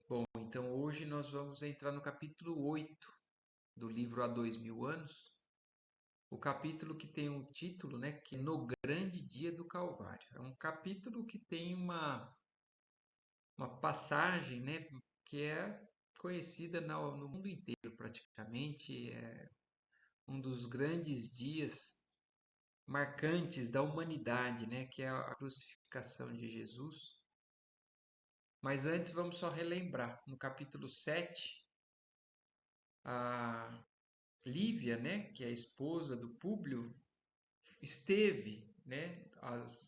Bom, então hoje nós vamos entrar no capítulo 8 do livro Há 2000 anos, o capítulo que tem um título, né, que é No Grande Dia do Calvário. É um capítulo que tem uma passagem, né, que é conhecida no mundo inteiro praticamente, é um dos grandes dias marcantes da humanidade, né, que é a crucificação de Jesus. Mas antes vamos só relembrar, no capítulo 7, a Lívia, né, que é a esposa do Públio, esteve, né,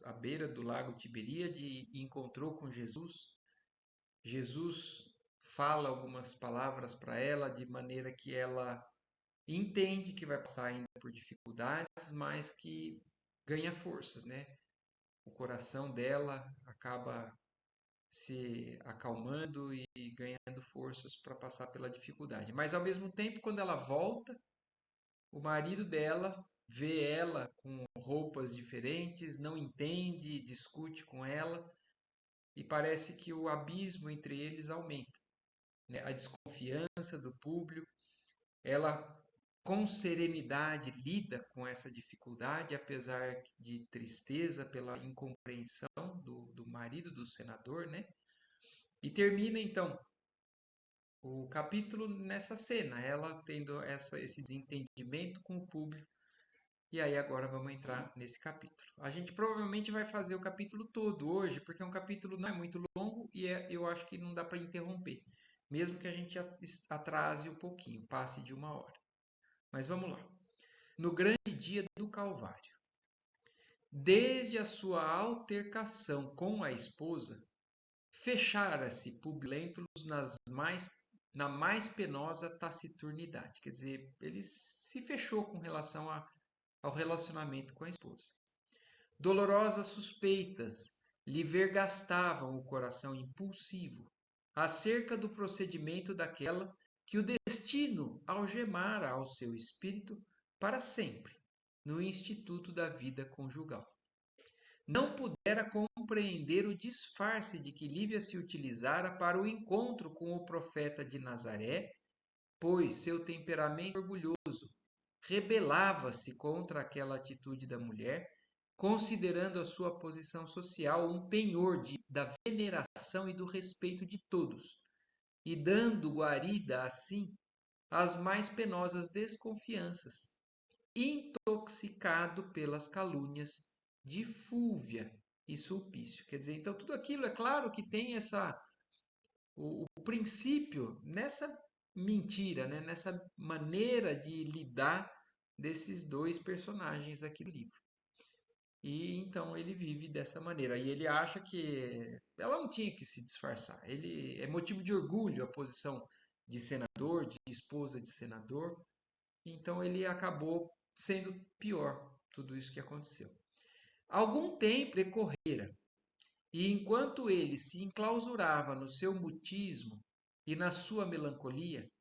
à beira do lago Tiberíade e encontrou com Jesus. Jesus fala algumas palavras para ela de maneira que ela entende que vai passar ainda por dificuldades, mas que ganha forças, né? O coração dela acaba se acalmando e ganhando forças para passar pela dificuldade. Mas ao mesmo tempo, quando ela volta, o marido dela vê ela com roupas diferentes, não entende, discute com ela e parece que o abismo entre eles aumenta, né? A desconfiança do público, ela com serenidade lida com essa dificuldade, apesar de tristeza pela incompreensão do marido do senador, né? E termina então o capítulo nessa cena, ela tendo esse desentendimento com o público. E aí agora vamos entrar nesse capítulo. A gente provavelmente vai fazer o capítulo todo hoje, porque é um capítulo não é muito longo e eu acho que não dá para interromper, mesmo que a gente atrase um pouquinho, passe de 1 hora. Mas vamos lá. No grande dia do Calvário, desde a sua altercação com a esposa, fechara-se Publio Lentulus na mais penosa taciturnidade. Quer dizer, ele se fechou com relação ao relacionamento com a esposa. Dolorosas suspeitas lhe vergastavam o coração impulsivo acerca do procedimento daquela que o destino algemara ao seu espírito para sempre no instituto da vida conjugal. Não pudera compreender o disfarce de que Lívia se utilizara para o encontro com o profeta de Nazaré, pois seu temperamento orgulhoso rebelava-se contra aquela atitude da mulher, considerando a sua posição social um penhor da veneração e do respeito de todos, e dando guarida, assim, às mais penosas desconfianças, intoxicado pelas calúnias de Fúvia e Sulpício. Quer dizer, então tudo aquilo é claro que tem o princípio nessa mentira, né? Nessa maneira de lidar desses dois personagens aqui do livro. E então ele vive dessa maneira. E ele acha que ela não tinha que se disfarçar. Ele é motivo de orgulho a posição de senador, de esposa de senador. Então ele acabou sendo pior tudo isso que aconteceu. Algum tempo decorrera, e enquanto ele se enclausurava no seu mutismo e na sua melancolia,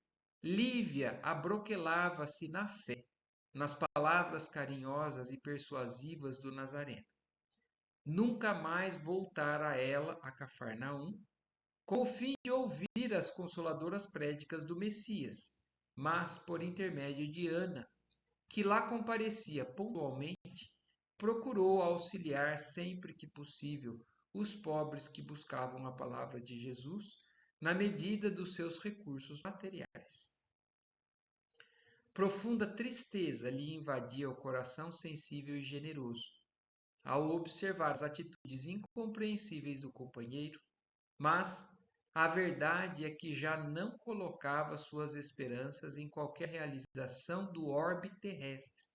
Lívia abroquelava-se na fé, nas palavras carinhosas e persuasivas do Nazareno. Nunca mais voltara ela a Cafarnaum, com o fim de ouvir as consoladoras prédicas do Messias, mas por intermédio de Ana, que lá comparecia pontualmente, procurou auxiliar sempre que possível os pobres que buscavam a palavra de Jesus, na medida dos seus recursos materiais. Profunda tristeza lhe invadia o coração sensível e generoso, ao observar as atitudes incompreensíveis do companheiro, mas a verdade é que já não colocava suas esperanças em qualquer realização do orbe terrestre,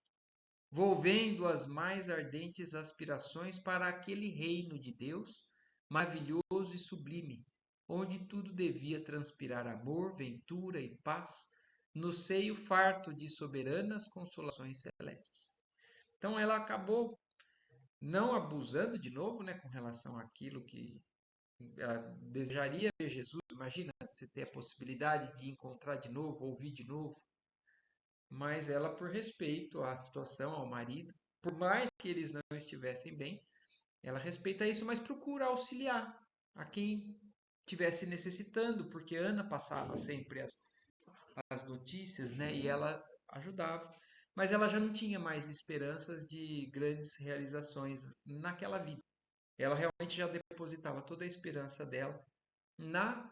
volvendo as mais ardentes aspirações para aquele reino de Deus, maravilhoso e sublime, onde tudo devia transpirar amor, ventura e paz, no seio farto de soberanas consolações celestes. Então ela acabou não abusando de novo, né, com relação àquilo que ela desejaria ver Jesus. Imagina você ter a possibilidade de encontrar de novo, ouvir de novo, mas ela, por respeito à situação, ao marido, por mais que eles não estivessem bem, ela respeita isso, mas procura auxiliar a quem estivesse necessitando, porque Ana passava sempre as notícias, né? E ela ajudava. Mas ela já não tinha mais esperanças de grandes realizações naquela vida. Ela realmente já depositava toda a esperança dela na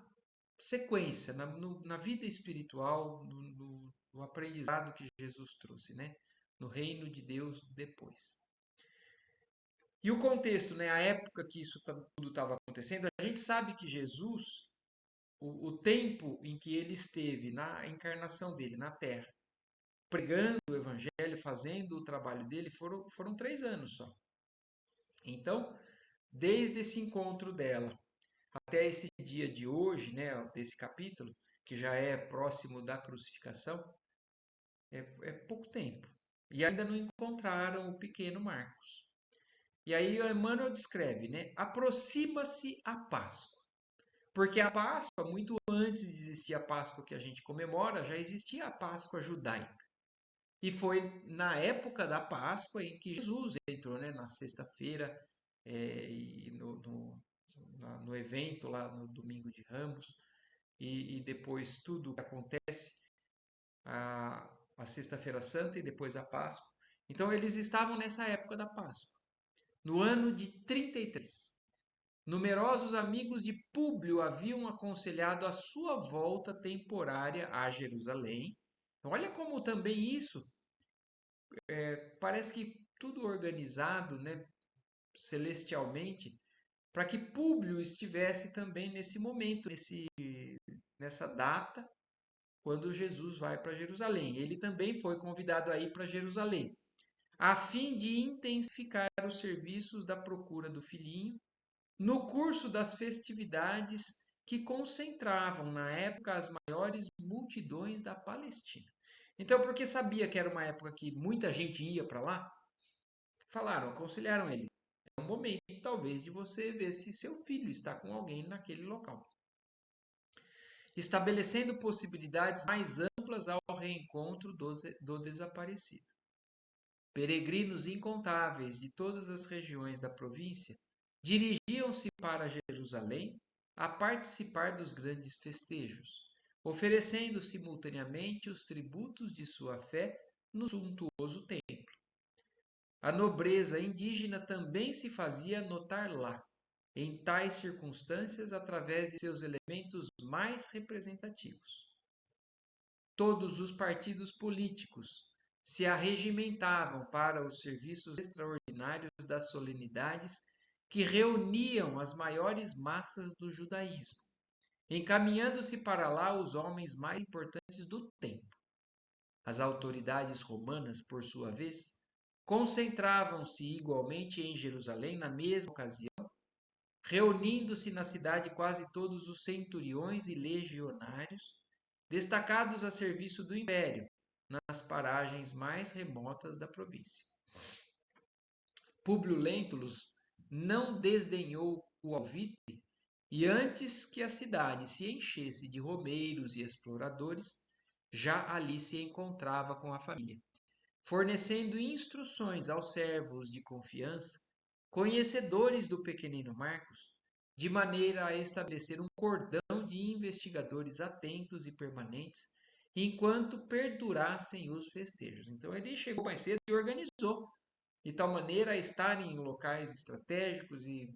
sequência, na vida espiritual, no aprendizado que Jesus trouxe, né? No reino de Deus depois. E o contexto, né? A época que isso tudo estava acontecendo, a gente sabe que Jesus, o tempo em que ele esteve na encarnação dele na Terra, pregando o Evangelho, fazendo o trabalho dele, foram 3 anos só. Então, desde esse encontro dela até esse dia de hoje, né, desse capítulo, que já é próximo da crucificação, é pouco tempo. E ainda não encontraram o pequeno Marcos. E aí o Emmanuel descreve, né? Aproxima-se a Páscoa. Porque a Páscoa, muito antes de existir a Páscoa que a gente comemora, já existia a Páscoa judaica. E foi na época da Páscoa em que Jesus entrou, né? Na sexta-feira, e no evento lá no Domingo de Ramos, e depois tudo que acontece, a Sexta-feira Santa e depois a Páscoa. Então eles estavam nessa época da Páscoa, no ano de 33. Numerosos amigos de Públio haviam aconselhado a sua volta temporária a Jerusalém. Então, olha como também isso parece que tudo organizado, né, celestialmente, para que Públio estivesse também nesse momento, nessa data, quando Jesus vai para Jerusalém. Ele também foi convidado a ir para Jerusalém, a fim de intensificar os serviços da procura do filhinho no curso das festividades que concentravam na época as maiores multidões da Palestina. Então, porque sabia que era uma época que muita gente ia para lá, falaram, aconselharam ele. É um momento, talvez, de você ver se seu filho está com alguém naquele local, estabelecendo possibilidades mais amplas ao reencontro do desaparecido. Peregrinos incontáveis de todas as regiões da província dirigiam-se para Jerusalém a participar dos grandes festejos, oferecendo simultaneamente os tributos de sua fé no suntuoso templo. A nobreza indígena também se fazia notar lá, em tais circunstâncias, através de seus elementos mais representativos. Todos os partidos políticos se arregimentavam para os serviços extraordinários das solenidades que reuniam as maiores massas do judaísmo, encaminhando-se para lá os homens mais importantes do tempo. As autoridades romanas, por sua vez, concentravam-se igualmente em Jerusalém na mesma ocasião, reunindo-se na cidade quase todos os centuriões e legionários, destacados a serviço do império, nas paragens mais remotas da província. Públio Lentulus não desdenhou o alvitre e antes que a cidade se enchesse de romeiros e exploradores, já ali se encontrava com a família, fornecendo instruções aos servos de confiança, conhecedores do pequenino Marcos, de maneira a estabelecer um cordão de investigadores atentos e permanentes, enquanto perdurassem os festejos. Então ele chegou mais cedo e organizou, de tal maneira a estarem em locais estratégicos e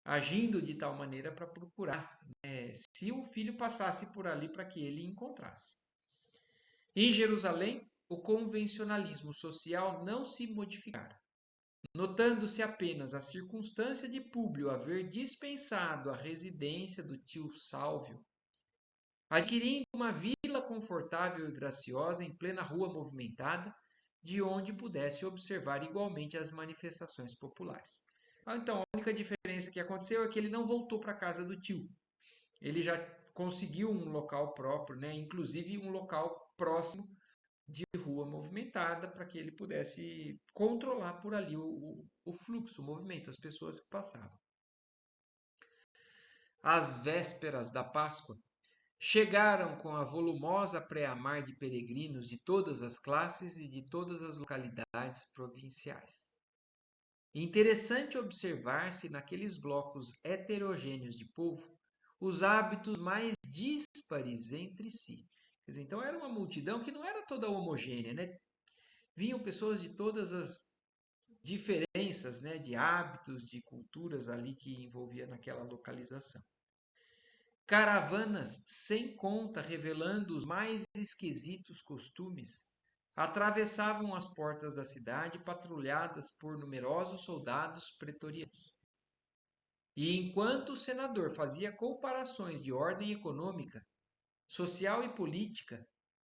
agindo de tal maneira para procurar, né, se o filho passasse por ali para que ele encontrasse. Em Jerusalém, o convencionalismo social não se modificara. Notando-se apenas a circunstância de Públio haver dispensado a residência do tio Sálvio, adquirindo uma vila confortável e graciosa em plena rua movimentada, de onde pudesse observar igualmente as manifestações populares. Então, a única diferença que aconteceu é que ele não voltou para a casa do tio. Ele já conseguiu um local próprio, né? Inclusive um local próximo de rua movimentada, para que ele pudesse controlar por ali o fluxo, o movimento, as pessoas que passavam. Às vésperas da Páscoa, chegaram com a volumosa pré-amar de peregrinos de todas as classes e de todas as localidades provinciais. Interessante observar-se naqueles blocos heterogêneos de povo os hábitos mais díspares entre si. Quer dizer, então era uma multidão que não era toda homogênea, né? Vinham pessoas de todas as diferenças, né, de hábitos, de culturas ali que envolvia naquela localização. Caravanas sem conta, revelando os mais esquisitos costumes, atravessavam as portas da cidade, patrulhadas por numerosos soldados pretorianos. E enquanto o senador fazia comparações de ordem econômica, social e política,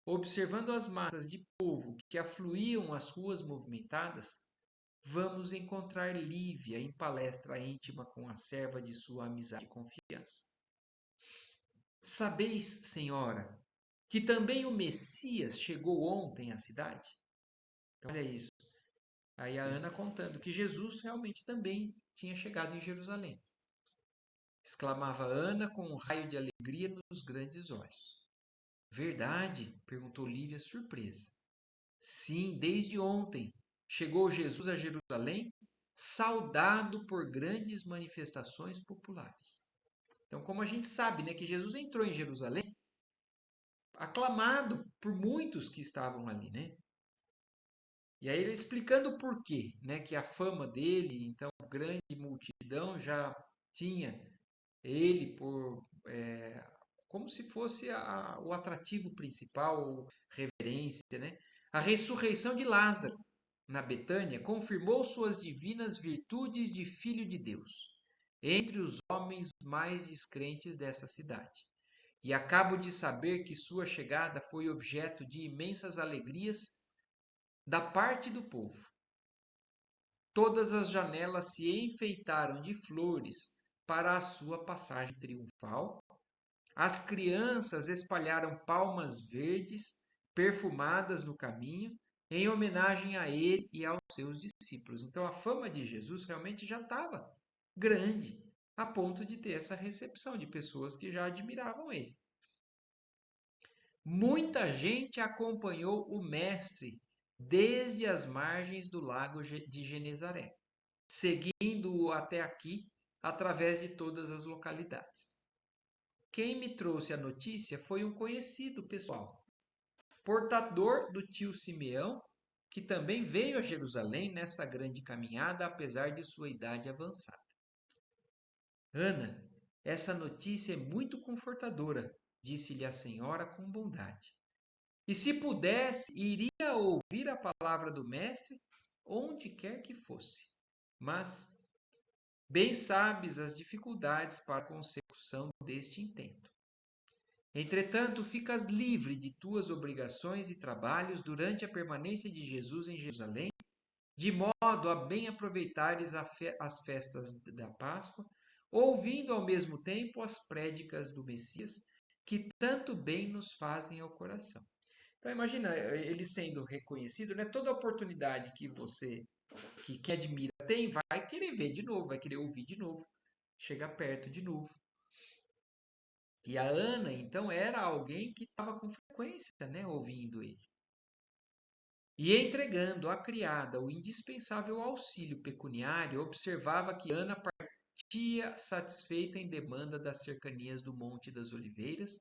observando as massas de povo que afluíam às ruas movimentadas, vamos encontrar Lívia em palestra íntima com a serva de sua amizade e confiança. Sabeis, senhora, que também o Messias chegou ontem à cidade? Então, olha isso. Aí a Ana contando que Jesus realmente também tinha chegado em Jerusalém. Exclamava Ana com um raio de alegria nos grandes olhos. Verdade? Perguntou Lívia, surpresa. Sim, desde ontem chegou Jesus a Jerusalém, saudado por grandes manifestações populares. Então, como a gente sabe, né, que Jesus entrou em Jerusalém, aclamado por muitos que estavam ali, né? E aí ele explicando o porquê, né, que a fama dele, então, grande multidão já tinha ele por como se fosse o atrativo principal, reverência, né? A ressurreição de Lázaro na Betânia confirmou suas divinas virtudes de filho de Deus entre os homens mais descrentes dessa cidade. E acabo de saber que sua chegada foi objeto de imensas alegrias da parte do povo. Todas as janelas se enfeitaram de flores para a sua passagem triunfal. As crianças espalharam palmas verdes, perfumadas no caminho, em homenagem a ele e aos seus discípulos. Então a fama de Jesus realmente já estava grande, a ponto de ter essa recepção de pessoas que já admiravam ele. Muita gente acompanhou o mestre desde as margens do lago de Genezaré, seguindo-o até aqui através de todas as localidades. Quem me trouxe a notícia foi um conhecido pessoal, portador do tio Simeão, que também veio a Jerusalém nessa grande caminhada, apesar de sua idade avançada. Ana, essa notícia é muito confortadora, disse-lhe a senhora com bondade. E se pudesse, iria ouvir a palavra do Mestre onde quer que fosse. Mas, bem sabes as dificuldades para a consecução deste intento. Entretanto, ficas livre de tuas obrigações e trabalhos durante a permanência de Jesus em Jerusalém, de modo a bem aproveitares as festas da Páscoa, ouvindo ao mesmo tempo as prédicas do Messias, que tanto bem nos fazem ao coração. Então imagina ele sendo reconhecido, né? Toda oportunidade que você, que quem admira tem, vai querer ver de novo, vai querer ouvir de novo, chegar perto de novo. E a Ana, então, era alguém que estava com frequência, né, ouvindo ele. E entregando à criada o indispensável auxílio pecuniário, observava que Ana partia satisfeita em demanda das cercanias do Monte das Oliveiras,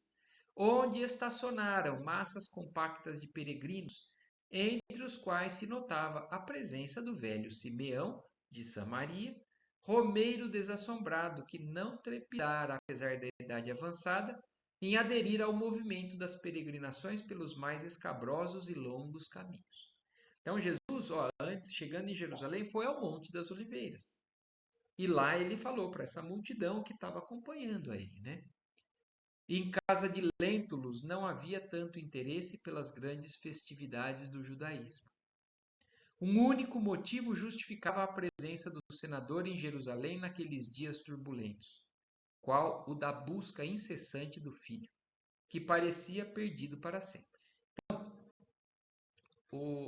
onde estacionaram massas compactas de peregrinos, entre os quais se notava a presença do velho Simeão, de Samaria, romeiro desassombrado que não trepidara, apesar da idade avançada, em aderir ao movimento das peregrinações pelos mais escabrosos e longos caminhos. Então Jesus, antes, chegando em Jerusalém, foi ao Monte das Oliveiras. E lá ele falou para essa multidão que estava acompanhando a ele, né? Em casa de Lentulus não havia tanto interesse pelas grandes festividades do judaísmo. Um único motivo justificava a presença do senador em Jerusalém naqueles dias turbulentos, qual o da busca incessante do filho, que parecia perdido para sempre.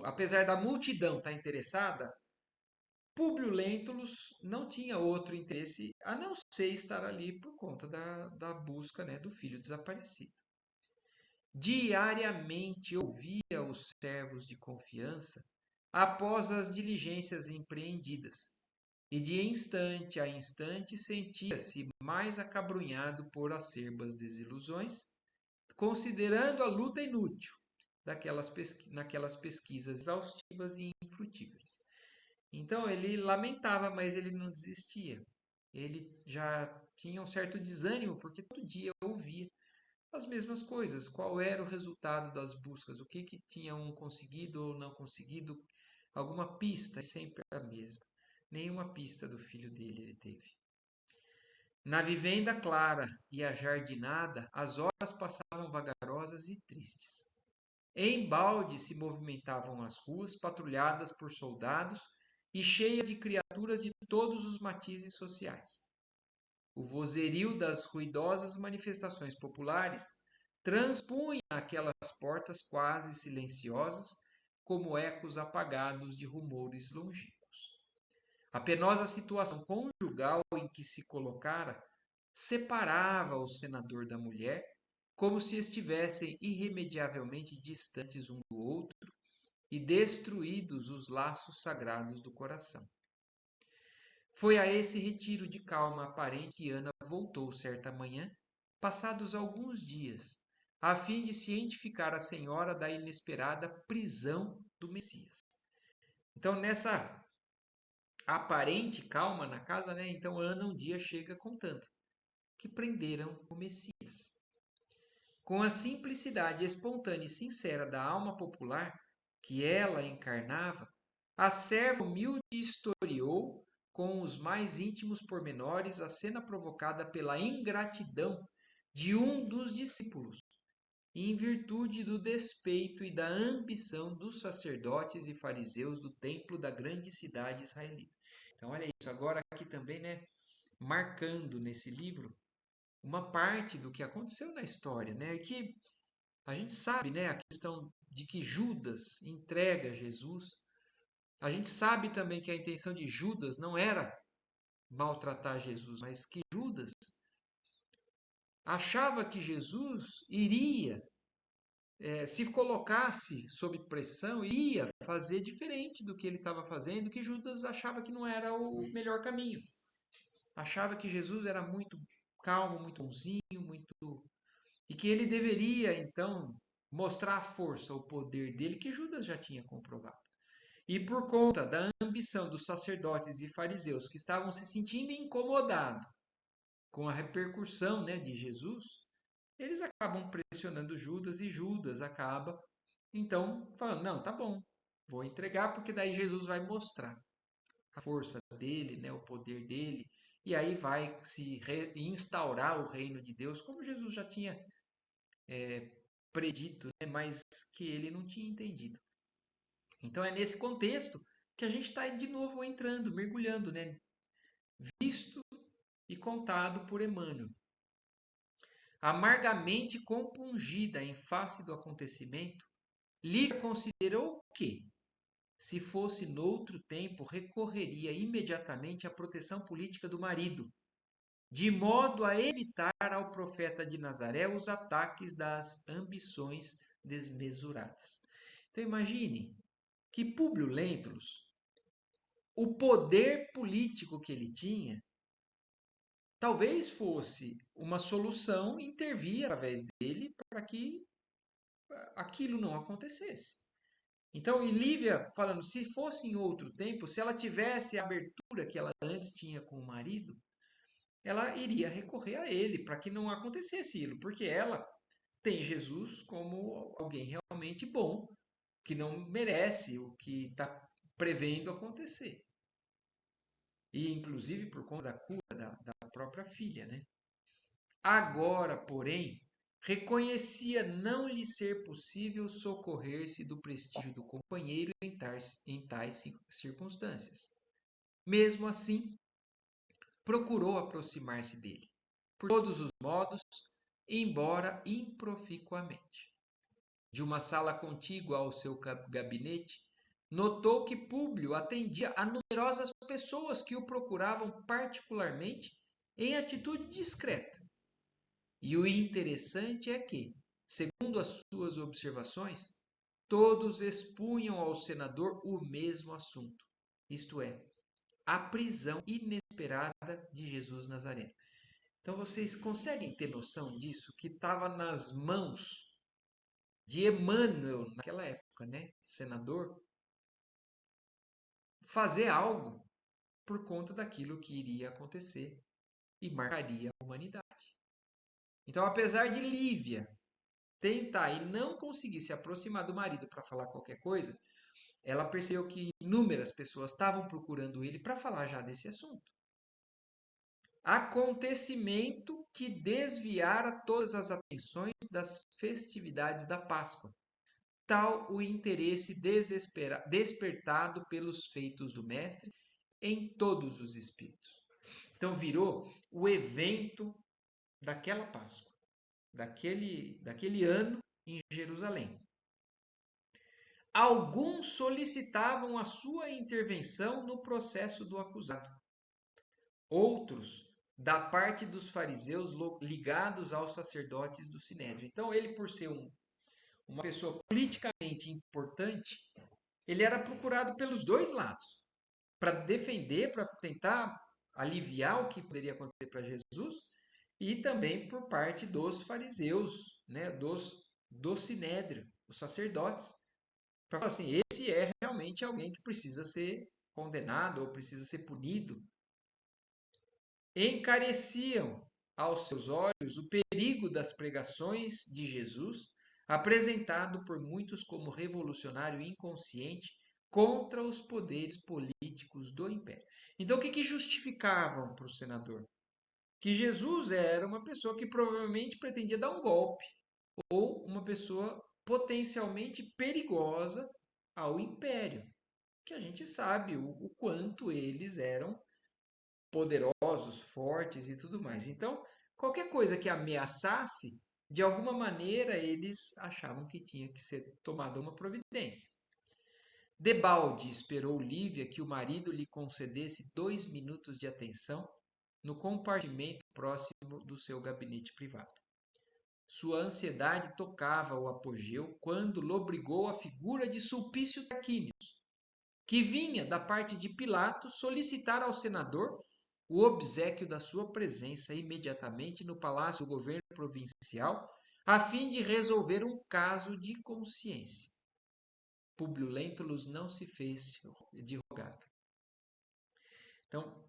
Apesar da multidão estar interessada, Públio Lentulus não tinha outro interesse a não ser estar ali por conta da busca, né, do filho desaparecido. Diariamente ouvia os servos de confiança após as diligências empreendidas, e de instante a instante sentia-se mais acabrunhado por acerbas desilusões, considerando a luta inútil naquelas pesquisas exaustivas e infrutíferas. Então ele lamentava, mas ele não desistia. Ele já tinha um certo desânimo, porque todo dia ouvia as mesmas coisas. Qual era o resultado das buscas? O que tinham conseguido ou não conseguido? Alguma pista, sempre a mesma. Nenhuma pista do filho dele ele teve. Na vivenda clara e ajardinada, as horas passavam vagarosas e tristes. Embalde se movimentavam as ruas, patrulhadas por soldados e cheias de criaturas de todos os matizes sociais. O vozerio das ruidosas manifestações populares transpunha aquelas portas quase silenciosas, como ecos apagados de rumores longínquos. A penosa situação conjugal em que se colocara separava o senador da mulher, como se estivessem irremediavelmente distantes um do outro e destruídos os laços sagrados do coração. Foi a esse retiro de calma aparente que Ana voltou certa manhã, passados alguns dias, a fim de cientificar a senhora da inesperada prisão do Messias. Então, nessa aparente calma na casa, né? Então Ana um dia chega contando que prenderam o Messias. Com a simplicidade espontânea e sincera da alma popular que ela encarnava, a serva humilde historiou com os mais íntimos pormenores a cena provocada pela ingratidão de um dos discípulos, em virtude do despeito e da ambição dos sacerdotes e fariseus do templo da grande cidade israelita. Então, olha isso, agora aqui também, né, marcando nesse livro uma parte do que aconteceu na história, né, que a gente sabe, né, a questão de que Judas entrega Jesus. A gente sabe também que a intenção de Judas não era maltratar Jesus, mas que Judas achava que Jesus iria, se colocasse sob pressão, iria fazer diferente do que ele estava fazendo, que Judas achava que não era o melhor caminho. Achava que Jesus era muito calmo, muito bonzinho, muito... E que ele deveria, então, mostrar a força, o poder dele, que Judas já tinha comprovado. E por conta da ambição dos sacerdotes e fariseus que estavam se sentindo incomodados com a repercussão, né, de Jesus, eles acabam pressionando Judas e Judas acaba, então, falando, não, tá bom, vou entregar porque daí Jesus vai mostrar a força dele, né, o poder dele, e aí vai se instaurar o reino de Deus, como Jesus já tinha predito, né, mas que ele não tinha entendido. Então é nesse contexto que a gente está de novo entrando, mergulhando, né, visto e contado por Emmanuel. Amargamente compungida em face do acontecimento, Lívia considerou que, se fosse noutro tempo, recorreria imediatamente à proteção política do marido, de modo a evitar ao profeta de Nazaré os ataques das ambições desmesuradas. Então imagine que Públio Lentulus, o poder político que ele tinha, talvez fosse uma solução intervir através dele para que aquilo não acontecesse. Então, e Lívia falando, se fosse em outro tempo, se ela tivesse a abertura que ela antes tinha com o marido, ela iria recorrer a ele para que não acontecesse aquilo, porque ela tem Jesus como alguém realmente bom, que não merece o que está prevendo acontecer. E inclusive por conta da cura da própria filha, né? Agora, porém, reconhecia não lhe ser possível socorrer-se do prestígio do companheiro em tais circunstâncias. Mesmo assim, procurou aproximar-se dele, por todos os modos, embora improficuamente. De uma sala contígua ao seu gabinete, notou que Públio atendia a numerosas pessoas que o procuravam particularmente em atitude discreta. E o interessante é que, segundo as suas observações, todos expunham ao senador o mesmo assunto, isto é, a prisão inesperada de Jesus Nazareno. Então vocês conseguem ter noção disso? Que estava nas mãos de Emmanuel, naquela época, né? Senador, fazer algo por conta daquilo que iria acontecer e marcaria a humanidade. Então, apesar de Lívia tentar e não conseguir se aproximar do marido para falar qualquer coisa, ela percebeu que inúmeras pessoas estavam procurando ele para falar já desse assunto. Acontecimento que desviara todas as atenções das festividades da Páscoa. Tal o interesse despertado pelos feitos do Mestre em todos os espíritos. Então virou o evento daquela Páscoa, daquele ano em Jerusalém. Alguns solicitavam a sua intervenção no processo do acusado. Outros, da parte dos fariseus ligados aos sacerdotes do Sinédrio. Então, ele, por ser uma pessoa politicamente importante, ele era procurado pelos dois lados, para defender, para tentar aliviar o que poderia acontecer para Jesus, e também por parte dos fariseus, né, do Sinédrio, os sacerdotes, para falar assim, esse é realmente alguém que precisa ser condenado ou precisa ser punido. Encareciam aos seus olhos o perigo das pregações de Jesus, apresentado por muitos como revolucionário inconsciente contra os poderes políticos do império. Então, o que justificavam para o senador? Que Jesus era uma pessoa que provavelmente pretendia dar um golpe, ou uma pessoa potencialmente perigosa ao império, que a gente sabe o quanto eles eram poderosos, fortes e tudo mais. Então, qualquer coisa que ameaçasse, de alguma maneira eles achavam que tinha que ser tomada uma providência. Debalde esperou Lívia que o marido lhe concedesse 2 minutos de atenção no compartimento próximo do seu gabinete privado. Sua ansiedade tocava o apogeu quando lobrigou a figura de Sulpício Tarquínios, que vinha da parte de Pilatos solicitar ao senador o obséquio da sua presença imediatamente no palácio do governo provincial, a fim de resolver um caso de consciência. Públio Lentulus não se fez de rogado. Então,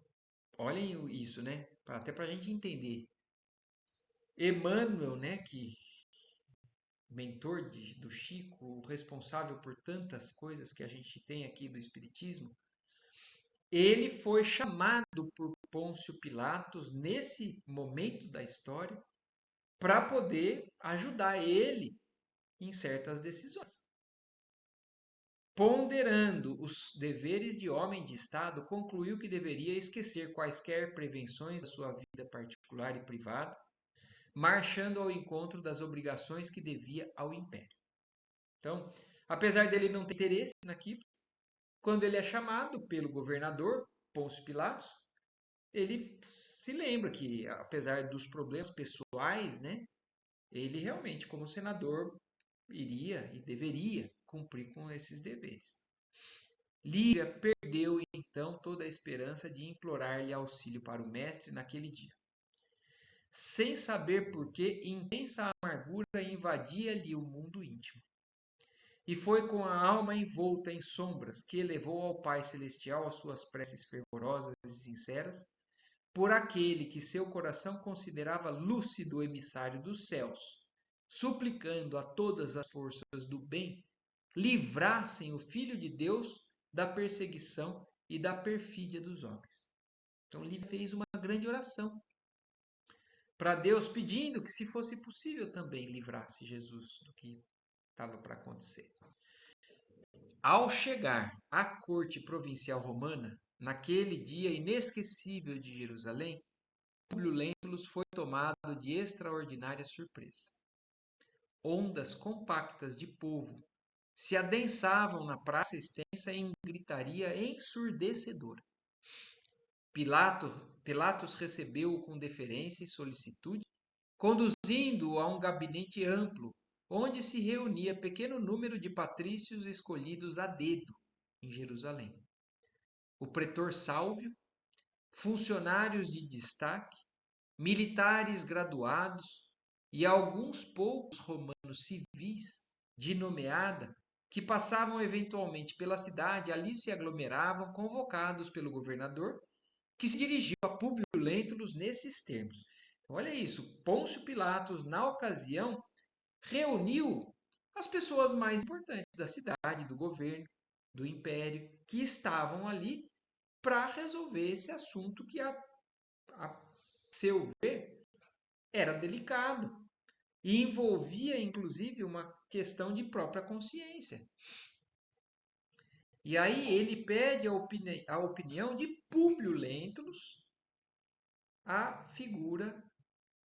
olhem isso, né? Até para a gente entender. Emmanuel, né, que mentor do Chico, o responsável por tantas coisas que a gente tem aqui do Espiritismo, ele foi chamado por Pôncio Pilatos nesse momento da história para poder ajudar ele em certas decisões. Ponderando os deveres de homem de Estado, concluiu que deveria esquecer quaisquer prevenções da sua vida particular e privada, marchando ao encontro das obrigações que devia ao império. Então, apesar dele não ter interesse naquilo, quando ele é chamado pelo governador Pôncio Pilatos, ele se lembra que, apesar dos problemas pessoais, né, ele realmente, como senador, iria e deveria cumprir com esses deveres. Lívia perdeu então toda a esperança de implorar-lhe auxílio para o mestre naquele dia. Sem saber por que, intensa amargura invadia-lhe o mundo íntimo. E foi com a alma envolta em sombras que elevou ao Pai Celestial as suas preces fervorosas e sinceras, por aquele que seu coração considerava lúcido emissário dos céus, suplicando a todas as forças do bem livrassem o Filho de Deus da perseguição e da perfídia dos homens. Então, Lívia fez uma grande oração para Deus, pedindo que, se fosse possível, também livrasse Jesus do que estava para acontecer. Ao chegar à corte provincial romana, naquele dia inesquecível de Jerusalém, Públio Lentulus foi tomado de extraordinária surpresa. Ondas compactas de povo se adensavam na praça extensa em gritaria ensurdecedora. Pilatos recebeu-o com deferência e solicitude, conduzindo-o a um gabinete amplo, onde se reunia pequeno número de patrícios escolhidos a dedo em Jerusalém. o pretor Sálvio, funcionários de destaque, militares graduados e alguns poucos romanos civis de nomeada que passavam eventualmente pela cidade, ali se aglomeravam, convocados pelo governador, que se dirigiu a Públio Lentulus nesses termos. Então, olha isso, Pôncio Pilatos, na ocasião, reuniu as pessoas mais importantes da cidade, do governo, do império, que estavam ali para resolver esse assunto que, a seu ver, era delicado e envolvia, inclusive, uma questão de própria consciência. E aí ele pede a opinião de Públio Lentulus, a figura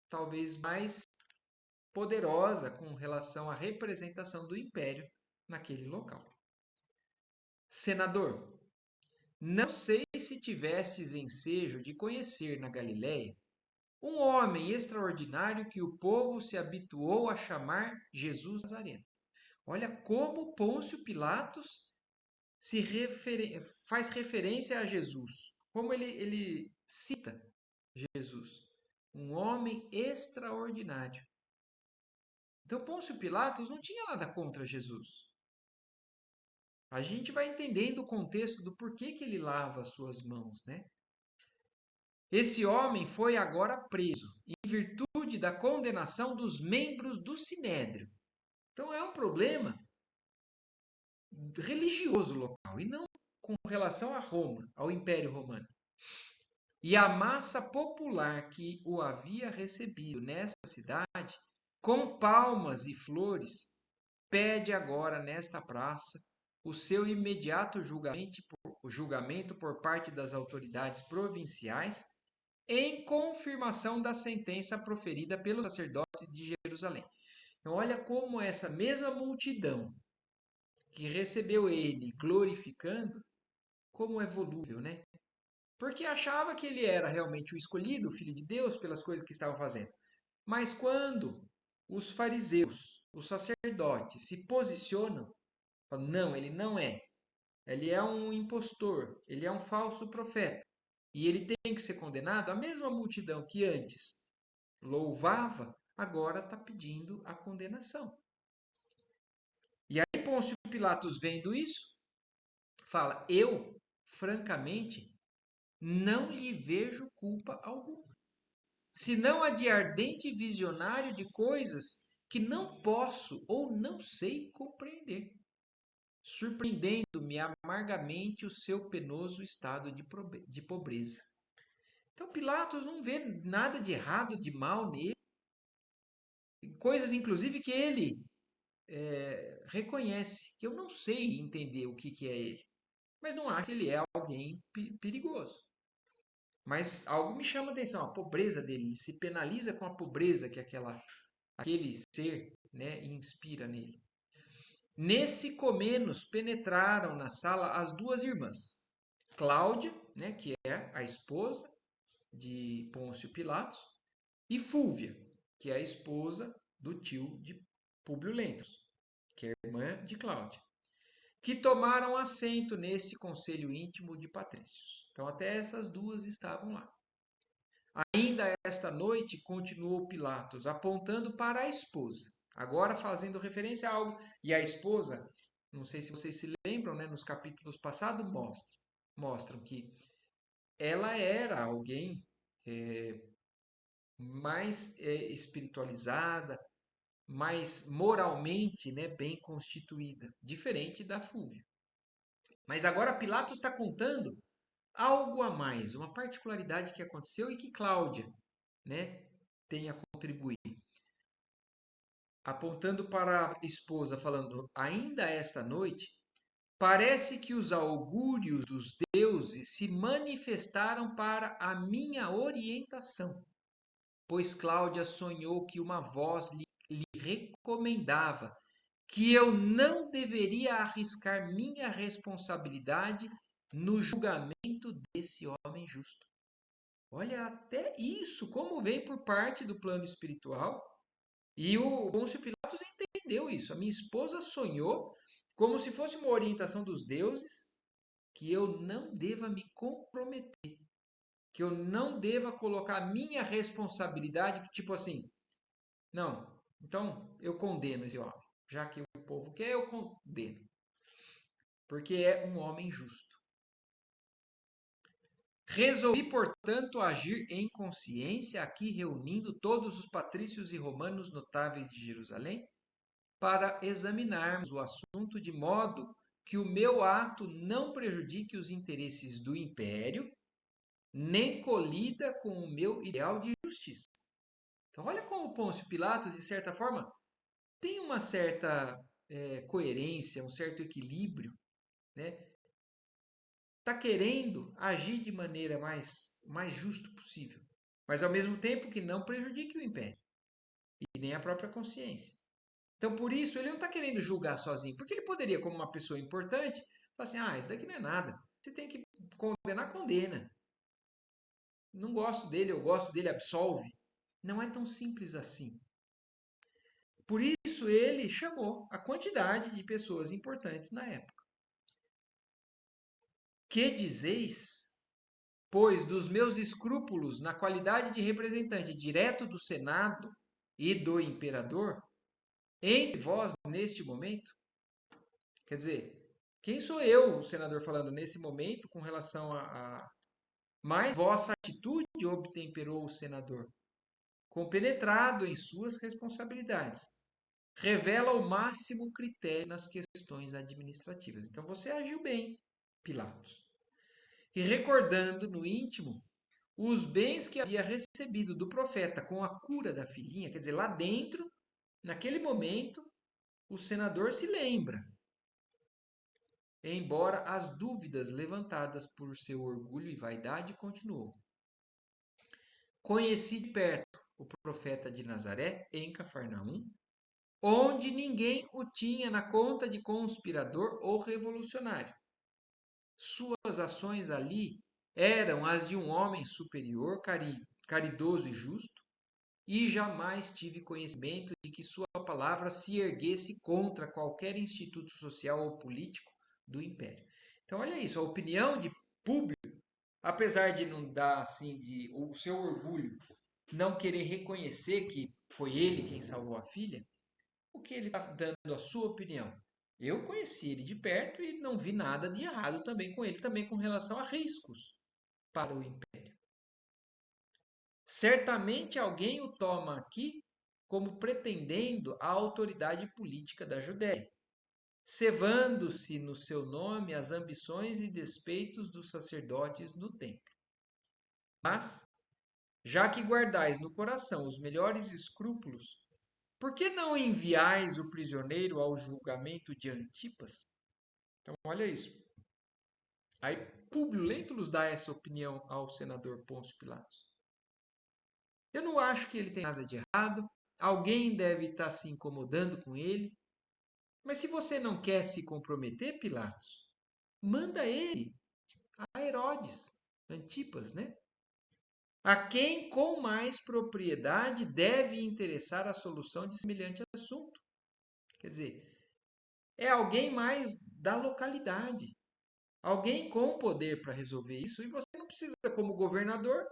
talvez mais poderosa com relação à representação do império naquele local. Senador, não sei se tivestes ensejo de conhecer na Galiléia um homem extraordinário que o povo se habituou a chamar Jesus Nazareno. Olha como Pôncio Pilatos faz referência a Jesus, como ele cita Jesus, um homem extraordinário. Então Pôncio Pilatos não tinha nada contra Jesus. A gente vai entendendo o contexto do porquê que ele lava as suas mãos, né? Esse homem foi agora preso em virtude da condenação dos membros do Sinédrio. Então é um problema religioso local e não com relação a Roma, ao Império Romano. E a massa popular que o havia recebido nesta cidade, com palmas e flores, pede agora nesta praça o seu imediato julgamento por parte das autoridades provinciais, em confirmação da sentença proferida pelos sacerdotes de Jerusalém. Então, olha como essa mesma multidão que recebeu ele glorificando, como é volúvel, né? Porque achava que ele era realmente o escolhido, o filho de Deus, pelas coisas que estavam fazendo. Mas quando os fariseus, os sacerdotes, se posicionam, falam, não, ele não é. Ele é um impostor, ele é um falso profeta. E ele tem que ser condenado. A mesma multidão que antes louvava, agora está pedindo a condenação. E aí Pôncio Pilatos, vendo isso, fala, eu, francamente, não lhe vejo culpa alguma, senão a de ardente visionário de coisas que não posso ou não sei compreender, surpreendendo-me amargamente o seu penoso estado de pobreza. Então Pilatos não vê nada de errado, de mal nele, coisas inclusive que ele reconhece, que eu não sei entender o que é ele, mas não acho que ele é alguém perigoso. Mas algo me chama a atenção, a pobreza dele, ele se penaliza com a pobreza que aquele ser, né, inspira nele. Nesse comenos penetraram na sala as duas irmãs, Cláudia, né, que é a esposa de Pôncio Pilatos, e Fúvia, que é a esposa do tio de Públio Lentulus, que é a irmã de Cláudia, que tomaram assento nesse conselho íntimo de patrícios. Então até essas duas estavam lá. Ainda esta noite, continuou Pilatos, apontando para a esposa, agora fazendo referência a algo, e a esposa, não sei se vocês se lembram, né, nos capítulos passados mostram que ela era alguém mais espiritualizada, mais moralmente, né, bem constituída, diferente da Fúvia. Mas agora Pilatos está contando algo a mais, uma particularidade que aconteceu e que Cláudia, né, tem a contribuir. Apontando para a esposa, falando, ainda esta noite, parece que os augúrios dos deuses se manifestaram para a minha orientação, pois Cláudia sonhou que uma voz lhe recomendava que eu não deveria arriscar minha responsabilidade no julgamento desse homem justo. Olha, até isso, como vem por parte do plano espiritual. E o Pôncio Pilatos entendeu isso. A minha esposa sonhou como se fosse uma orientação dos deuses que eu não deva me comprometer, que eu não deva colocar a minha responsabilidade, tipo assim, não, então eu condeno esse homem, já que o povo quer, eu condeno, porque é um homem justo. Resolvi, portanto, agir em consciência, aqui reunindo todos os patrícios e romanos notáveis de Jerusalém, para examinarmos o assunto de modo que o meu ato não prejudique os interesses do império, nem colida com o meu ideal de justiça. Então, olha como Pôncio Pilatos, de certa forma, tem uma certa coerência, um certo equilíbrio, né? Está querendo agir de maneira mais justa possível, mas ao mesmo tempo que não prejudique o império e nem a própria consciência. Então, por isso, ele não está querendo julgar sozinho, porque ele poderia, como uma pessoa importante, falar assim: ah, isso daqui não é nada. Você tem que condenar, condena. Não gosto dele, eu gosto dele, absolve. Não é tão simples assim. Por isso, ele chamou a quantidade de pessoas importantes na época. Que dizeis, pois, dos meus escrúpulos na qualidade de representante direto do Senado e do imperador, entre vós neste momento? Quer dizer, quem sou eu, o senador, falando nesse momento com relação a. Mas vossa atitude, obtemperou o senador, compenetrado em suas responsabilidades, revela o máximo critério nas questões administrativas. Então você agiu bem, Pilatos. E recordando no íntimo os bens que havia recebido do profeta com a cura da filhinha, quer dizer, lá dentro, naquele momento, o senador se lembra, embora as dúvidas levantadas por seu orgulho e vaidade continuou. Conheci de perto o profeta de Nazaré, em Cafarnaum, onde ninguém o tinha na conta de conspirador ou revolucionário. Suas ações ali eram as de um homem superior, caridoso e justo, e jamais tive conhecimento de que sua palavra se erguesse contra qualquer instituto social ou político do império. Então, olha isso, a opinião de Públio, apesar de não dar assim, de o seu orgulho não querer reconhecer que foi ele quem salvou a filha, o que ele está dando a sua opinião? Eu conheci ele de perto e não vi nada de errado também com ele, também com relação a riscos para o império. Certamente alguém o toma aqui como pretendendo a autoridade política da Judéia, cevando-se no seu nome as ambições e despeitos dos sacerdotes do templo. Mas, já que guardais no coração os melhores escrúpulos, por que não enviais o prisioneiro ao julgamento de Antipas? Então, olha isso. Aí Públio Lentulus dá essa opinião ao senador Pôncio Pilatos. Eu não acho que ele tem nada de errado. Alguém deve estar se incomodando com ele. Mas se você não quer se comprometer, Pilatos, manda ele a Herodes, Antipas, né? A quem com mais propriedade deve interessar a solução de semelhante assunto. Quer dizer, é alguém mais da localidade, alguém com poder para resolver isso, e você não precisa, como governador,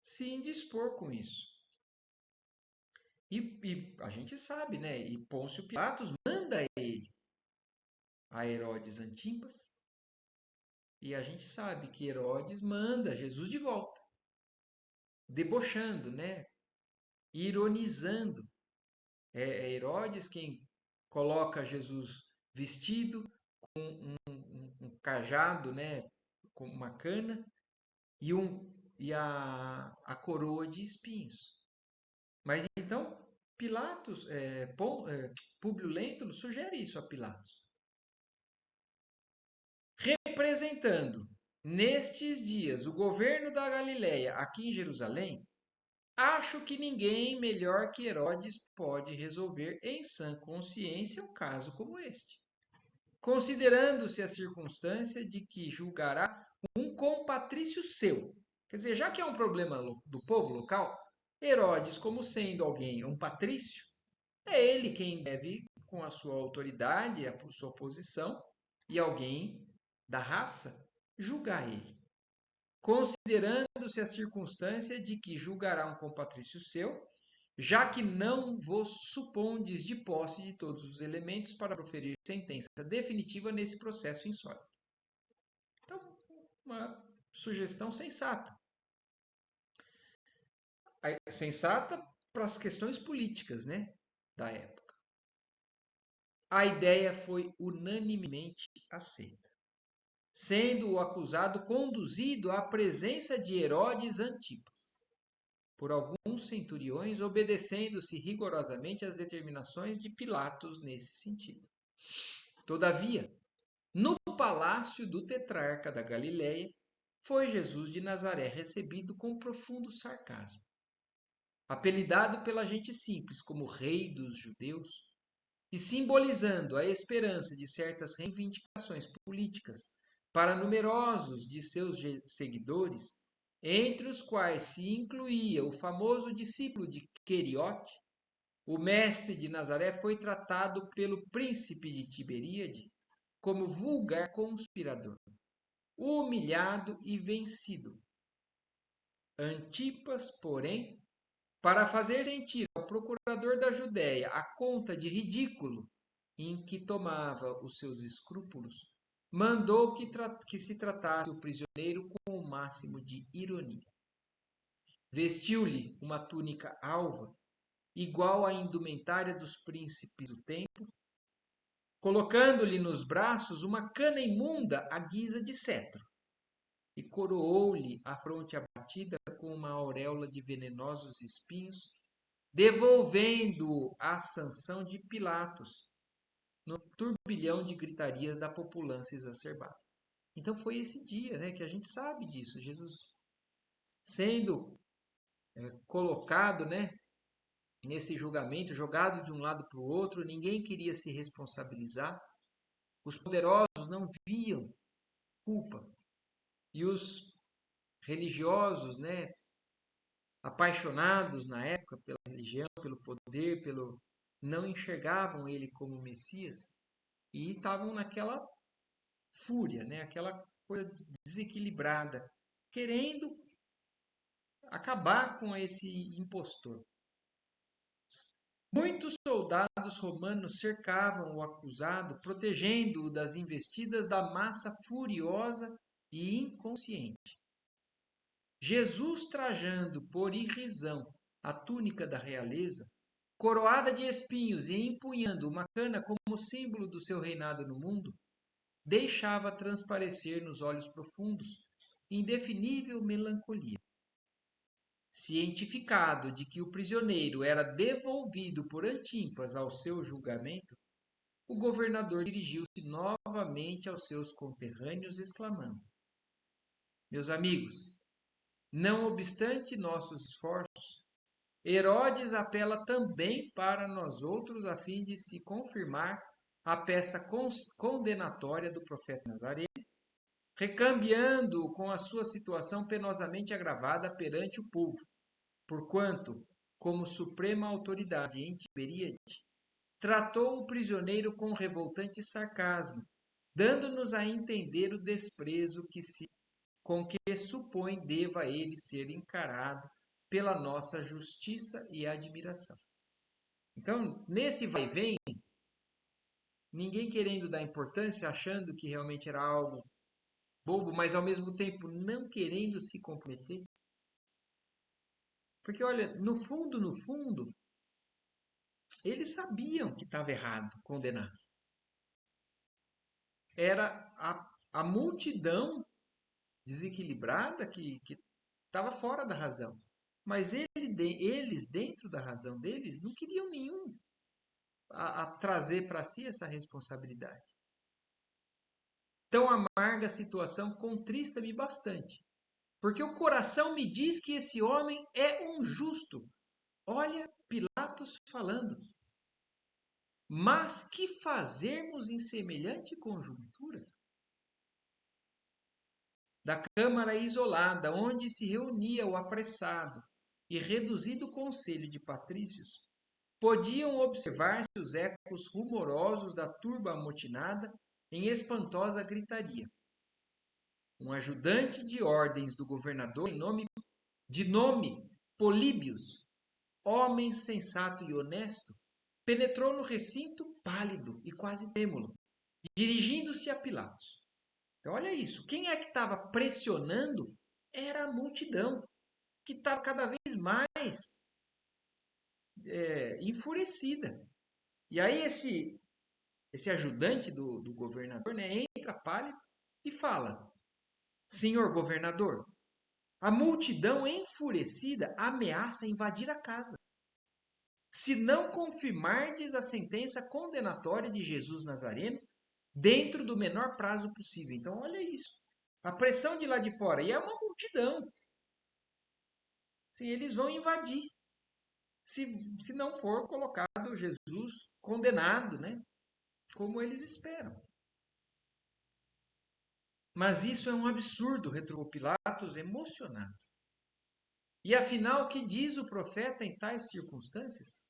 se indispor com isso. E a gente sabe, né? E Pôncio Pilatos manda ele a Herodes Antipas, e a gente sabe que Herodes manda Jesus de volta, debochando, né? Ironizando. É Herodes quem coloca Jesus vestido com um cajado, né? Com uma cana e, a coroa de espinhos. Mas então Pilatos, Públio Lentulus sugere isso a Pilatos. Representando nestes dias o governo da Galileia aqui em Jerusalém, acho que ninguém melhor que Herodes pode resolver em sã consciência um caso como este. Considerando-se a circunstância de que julgará um compatrício seu. Quer dizer, já que é um problema do povo local, Herodes, como sendo alguém, um patrício, é ele quem deve, com a sua autoridade, a sua posição, e alguém da raça, julgar ele, considerando-se a circunstância de que julgará um compatrício seu, já que não vos supondes de posse de todos os elementos para proferir sentença definitiva nesse processo insólito. Então, uma sugestão sensata. Sensata para as questões políticas, né, da época. A ideia foi unanimemente aceita, sendo o acusado conduzido à presença de Herodes Antipas, por alguns centuriões, obedecendo-se rigorosamente às determinações de Pilatos nesse sentido. Todavia, no palácio do tetrarca da Galileia, foi Jesus de Nazaré recebido com profundo sarcasmo. Apelidado pela gente simples como Rei dos Judeus, e simbolizando a esperança de certas reivindicações políticas para numerosos de seus seguidores, entre os quais se incluía o famoso discípulo de Queriote, o mestre de Nazaré foi tratado pelo príncipe de Tiberíade como vulgar conspirador, humilhado e vencido. Antipas, porém, para fazer sentir ao procurador da Judéia a conta de ridículo em que tomava os seus escrúpulos, mandou que se tratasse o prisioneiro com o máximo de ironia. Vestiu-lhe uma túnica alva, igual à indumentária dos príncipes do templo, colocando-lhe nos braços uma cana imunda à guisa de cetro, e coroou-lhe a fronte abatida com uma auréola de venenosos espinhos, devolvendo-o à sanção de Pilatos, no turbilhão de gritarias da população exacerbada. Então foi esse dia, né, que a gente sabe disso, Jesus sendo colocado, né, nesse julgamento, jogado de um lado para o outro, ninguém queria se responsabilizar, os poderosos não viam culpa, e os religiosos, né, apaixonados na época pela religião, pelo poder, não enxergavam ele como Messias e estavam naquela fúria, né, aquela coisa desequilibrada, querendo acabar com esse impostor. Muitos soldados romanos cercavam o acusado, protegendo-o das investidas da massa furiosa e inconsciente. Jesus, trajando por irrisão a túnica da realeza, coroada de espinhos e empunhando uma cana como símbolo do seu reinado no mundo, deixava transparecer nos olhos profundos indefinível melancolia. Cientificado de que o prisioneiro era devolvido por Antipas ao seu julgamento, o governador dirigiu-se novamente aos seus conterrâneos, exclamando: Meus amigos, não obstante nossos esforços, Herodes apela também para nós outros a fim de se confirmar a peça condenatória do profeta Nazareno, recambiando-o com a sua situação penosamente agravada perante o povo, porquanto, como suprema autoridade em Tiberíade, tratou o prisioneiro com revoltante sarcasmo, dando-nos a entender o desprezo com que supõe deva ele ser encarado pela nossa justiça e admiração. Então, nesse vai e vem, ninguém querendo dar importância, achando que realmente era algo bobo, mas ao mesmo tempo não querendo se comprometer. Porque, olha, no fundo, eles sabiam que estava errado condenar. Era a multidão desequilibrada que estava fora da razão. Mas eles, dentro da razão deles, não queriam nenhum a trazer para si essa responsabilidade. Tão amarga a situação contrista-me bastante, porque o coração me diz que esse homem é um justo. Olha Pilatos falando. Mas que fazermos em semelhante conjuntura? Da câmara isolada, onde se reunia o apressado e reduzido conselho de patrícios, podiam observar-se os ecos rumorosos da turba amotinada em espantosa gritaria. um ajudante de ordens do governador, de nome Políbios, homem sensato e honesto, penetrou no recinto pálido e quase trêmulo, dirigindo-se a Pilatos. Então, olha isso. Quem é que estava pressionando? Era a multidão, que estava cada vez mais enfurecida. E aí esse ajudante do governador, né, entra pálido e fala: Senhor governador, a multidão enfurecida ameaça invadir a casa. Se não confirmardes a sentença condenatória de Jesus Nazareno dentro do menor prazo possível. Então, olha isso. A pressão de lá de fora. E é uma multidão. Sim, eles vão invadir. Se não for colocado Jesus condenado, né? Como eles esperam. Mas isso é um absurdo, retrucou Pilatos, emocionado. E afinal, que diz o profeta em tais circunstâncias?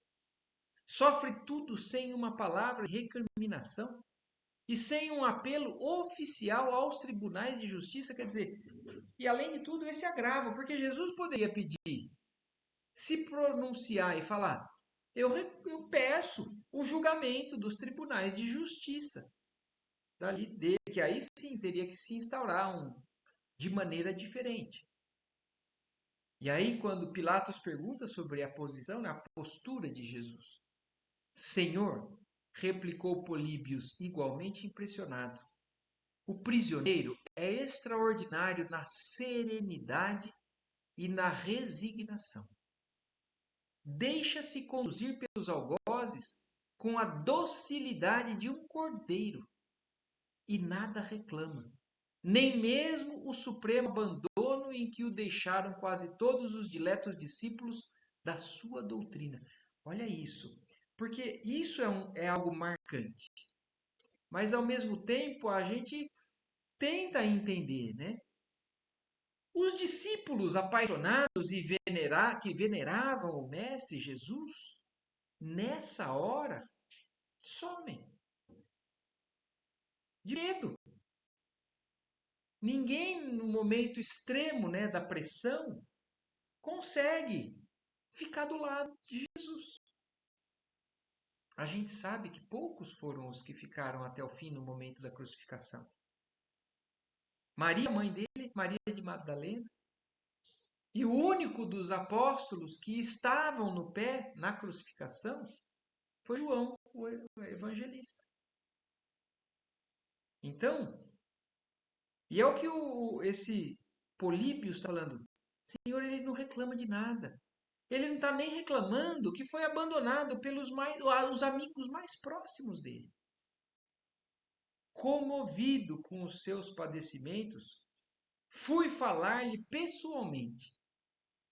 Sofre tudo sem uma palavra de recriminação e sem um apelo oficial aos tribunais de justiça, quer dizer, e além de tudo, esse agravo, porque Jesus poderia pedir, se pronunciar e falar: eu peço o julgamento dos tribunais de justiça, dali dele, que aí sim teria que se instaurar de maneira diferente. E aí, quando Pilatos pergunta sobre a posição, a postura de Jesus, Senhor, replicou Políbios, igualmente impressionado, o prisioneiro é extraordinário na serenidade e na resignação. Deixa-se conduzir pelos algozes com a docilidade de um cordeiro e nada reclama, nem mesmo o supremo abandono em que o deixaram quase todos os diletos discípulos da sua doutrina. Olha isso, porque isso é algo marcante. Mas, ao mesmo tempo, a gente tenta entender, né? Os discípulos apaixonados e que veneravam o Mestre Jesus, nessa hora, somem de medo. Ninguém, no momento extremo, né, da pressão, consegue ficar do lado de Jesus. A gente sabe que poucos foram os que ficaram até o fim no momento da crucificação. Maria, mãe dele, Maria de Madalena, e o único dos apóstolos que estavam no pé na crucificação foi João, o evangelista. Então, e é o que esse Políbio está falando. Senhor, ele não reclama de nada. Ele não está nem reclamando que foi abandonado pelos os amigos mais próximos dele. Comovido com os seus padecimentos, fui falar-lhe pessoalmente.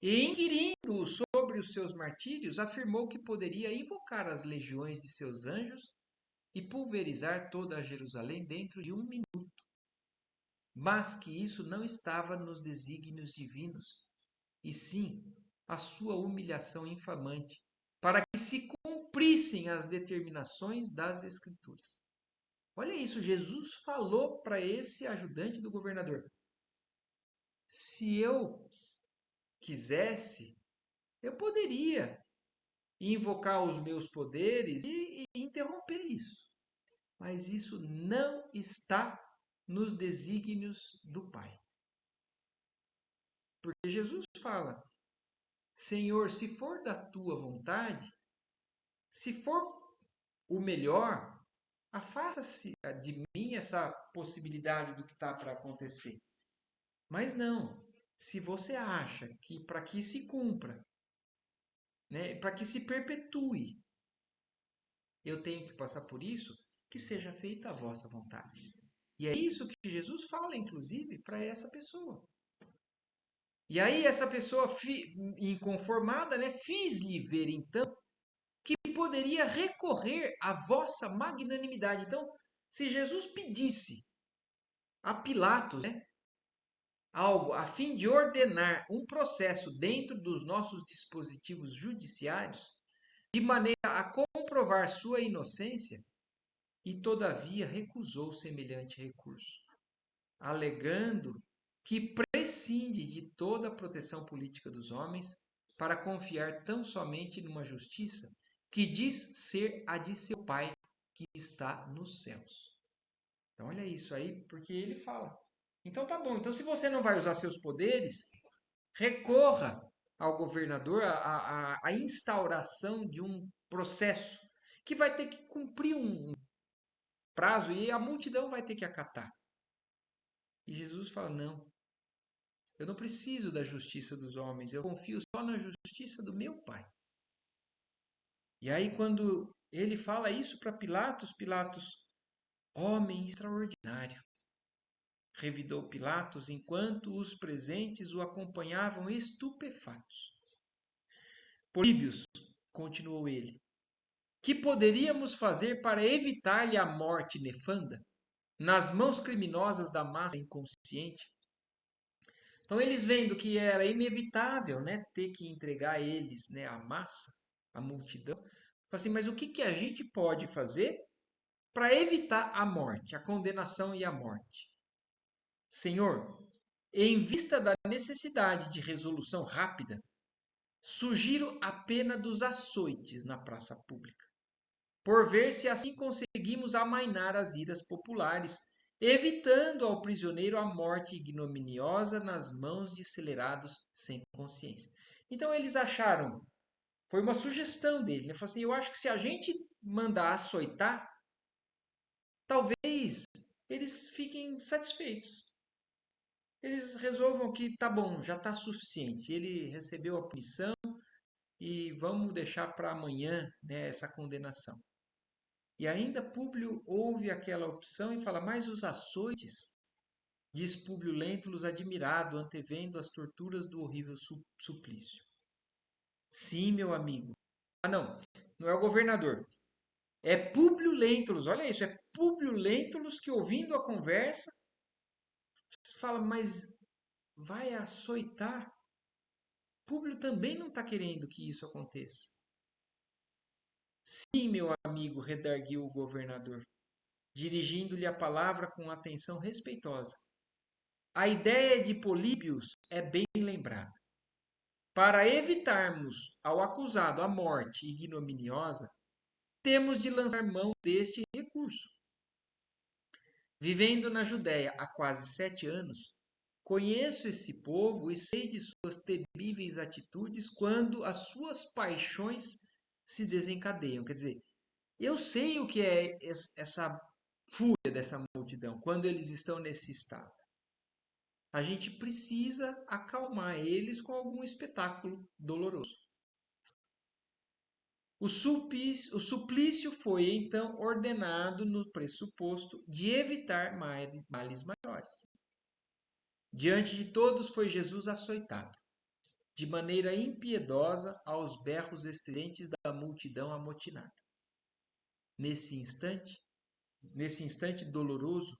E inquirindo sobre os seus martírios, afirmou que poderia invocar as legiões de seus anjos e pulverizar toda a Jerusalém dentro de 1 minuto. Mas que isso não estava nos desígnios divinos, e sim a sua humilhação infamante, para que se cumprissem as determinações das Escrituras. Olha isso, Jesus falou para esse ajudante do governador: se eu quisesse, eu poderia invocar os meus poderes e interromper isso. Mas isso não está nos desígnios do Pai. Porque Jesus fala: Senhor, se for da tua vontade, se for o melhor, afasta-se de mim essa possibilidade do que está para acontecer. Mas não, se você acha que para que se cumpra, né, para que se perpetue, eu tenho que passar por isso, que seja feita a vossa vontade. E é isso que Jesus fala, inclusive, para essa pessoa. E aí essa pessoa inconformada, né, fiz-lhe ver então que poderia recorrer à vossa magnanimidade. Então, se Jesus pedisse a Pilatos, né, algo a fim de ordenar um processo dentro dos nossos dispositivos judiciários, de maneira a comprovar sua inocência, e todavia recusou semelhante recurso. alegando que prescinde de toda a proteção política dos homens para confiar tão somente numa justiça que diz ser a de seu Pai que está nos céus. Então, olha isso aí, porque ele fala. Então, tá bom. Então, se você não vai usar seus poderes, recorra ao governador a instauração de um processo que vai ter que cumprir um prazo e a multidão vai ter que acatar. E Jesus fala: não, eu não preciso da justiça dos homens, eu confio só na justiça do meu Pai. E aí, quando ele fala isso para Pilatos, Pilatos, homem extraordinário, revidou Pilatos enquanto os presentes o acompanhavam estupefatos. Políbios, continuou ele, que poderíamos fazer para evitar-lhe a morte nefanda nas mãos criminosas da massa inconsciente? Então eles vendo que era inevitável, né, ter que entregar eles, né, a massa, a multidão, assim, mas o que que a gente pode fazer para evitar a morte, a condenação e a morte? Senhor, em vista da necessidade de resolução rápida, sugiro a pena dos açoites na praça pública, por ver se assim conseguimos amainar as iras populares, evitando ao prisioneiro a morte ignominiosa nas mãos de acelerados sem consciência. Então eles acharam, foi uma sugestão dele, né? Falou assim, eu acho que se a gente mandar açoitar, talvez eles fiquem satisfeitos. Eles resolvam que tá bom, já está suficiente. Ele recebeu a punição e vamos deixar para amanhã, né, essa condenação. E ainda Públio ouve aquela opção e fala, mas os açoites, diz Públio Lentulus admirado, antevendo as torturas do horrível suplício. Sim, meu amigo. Ah, não, não é o governador. É Públio Lentulus, olha isso, é Públio Lentulus que ouvindo a conversa, fala, mas vai açoitar? Públio também não está querendo que isso aconteça. Sim, meu amigo, redarguiu o governador, dirigindo-lhe a palavra com atenção respeitosa. A ideia de Políbios é bem lembrada. Para evitarmos ao acusado a morte ignominiosa, temos de lançar mão deste recurso. Vivendo na Judéia há quase 7 anos, conheço esse povo e sei de suas temíveis atitudes quando as suas paixões se desencadeiam. Quer dizer, eu sei o que é essa fúria dessa multidão quando eles estão nesse estado. A gente precisa acalmar eles com algum espetáculo doloroso. O suplício foi então ordenado no pressuposto de evitar males maiores. Diante de todos foi Jesus açoitado, de maneira impiedosa aos berros estridentes da multidão amotinada. Nesse instante doloroso,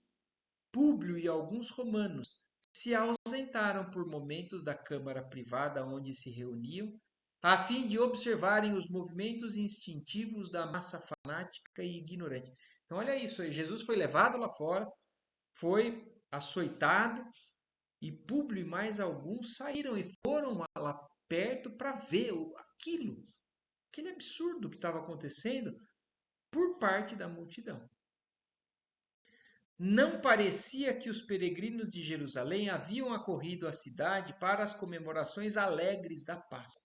Públio e alguns romanos se ausentaram por momentos da câmara privada onde se reuniam, a fim de observarem os movimentos instintivos da massa fanática e ignorante. Então, olha isso aí. Jesus foi levado lá fora, foi açoitado, e Públio e mais alguns saíram e foram lá perto para ver aquele absurdo que estava acontecendo por parte da multidão. Não parecia que os peregrinos de Jerusalém haviam acorrido à cidade para as comemorações alegres da Páscoa,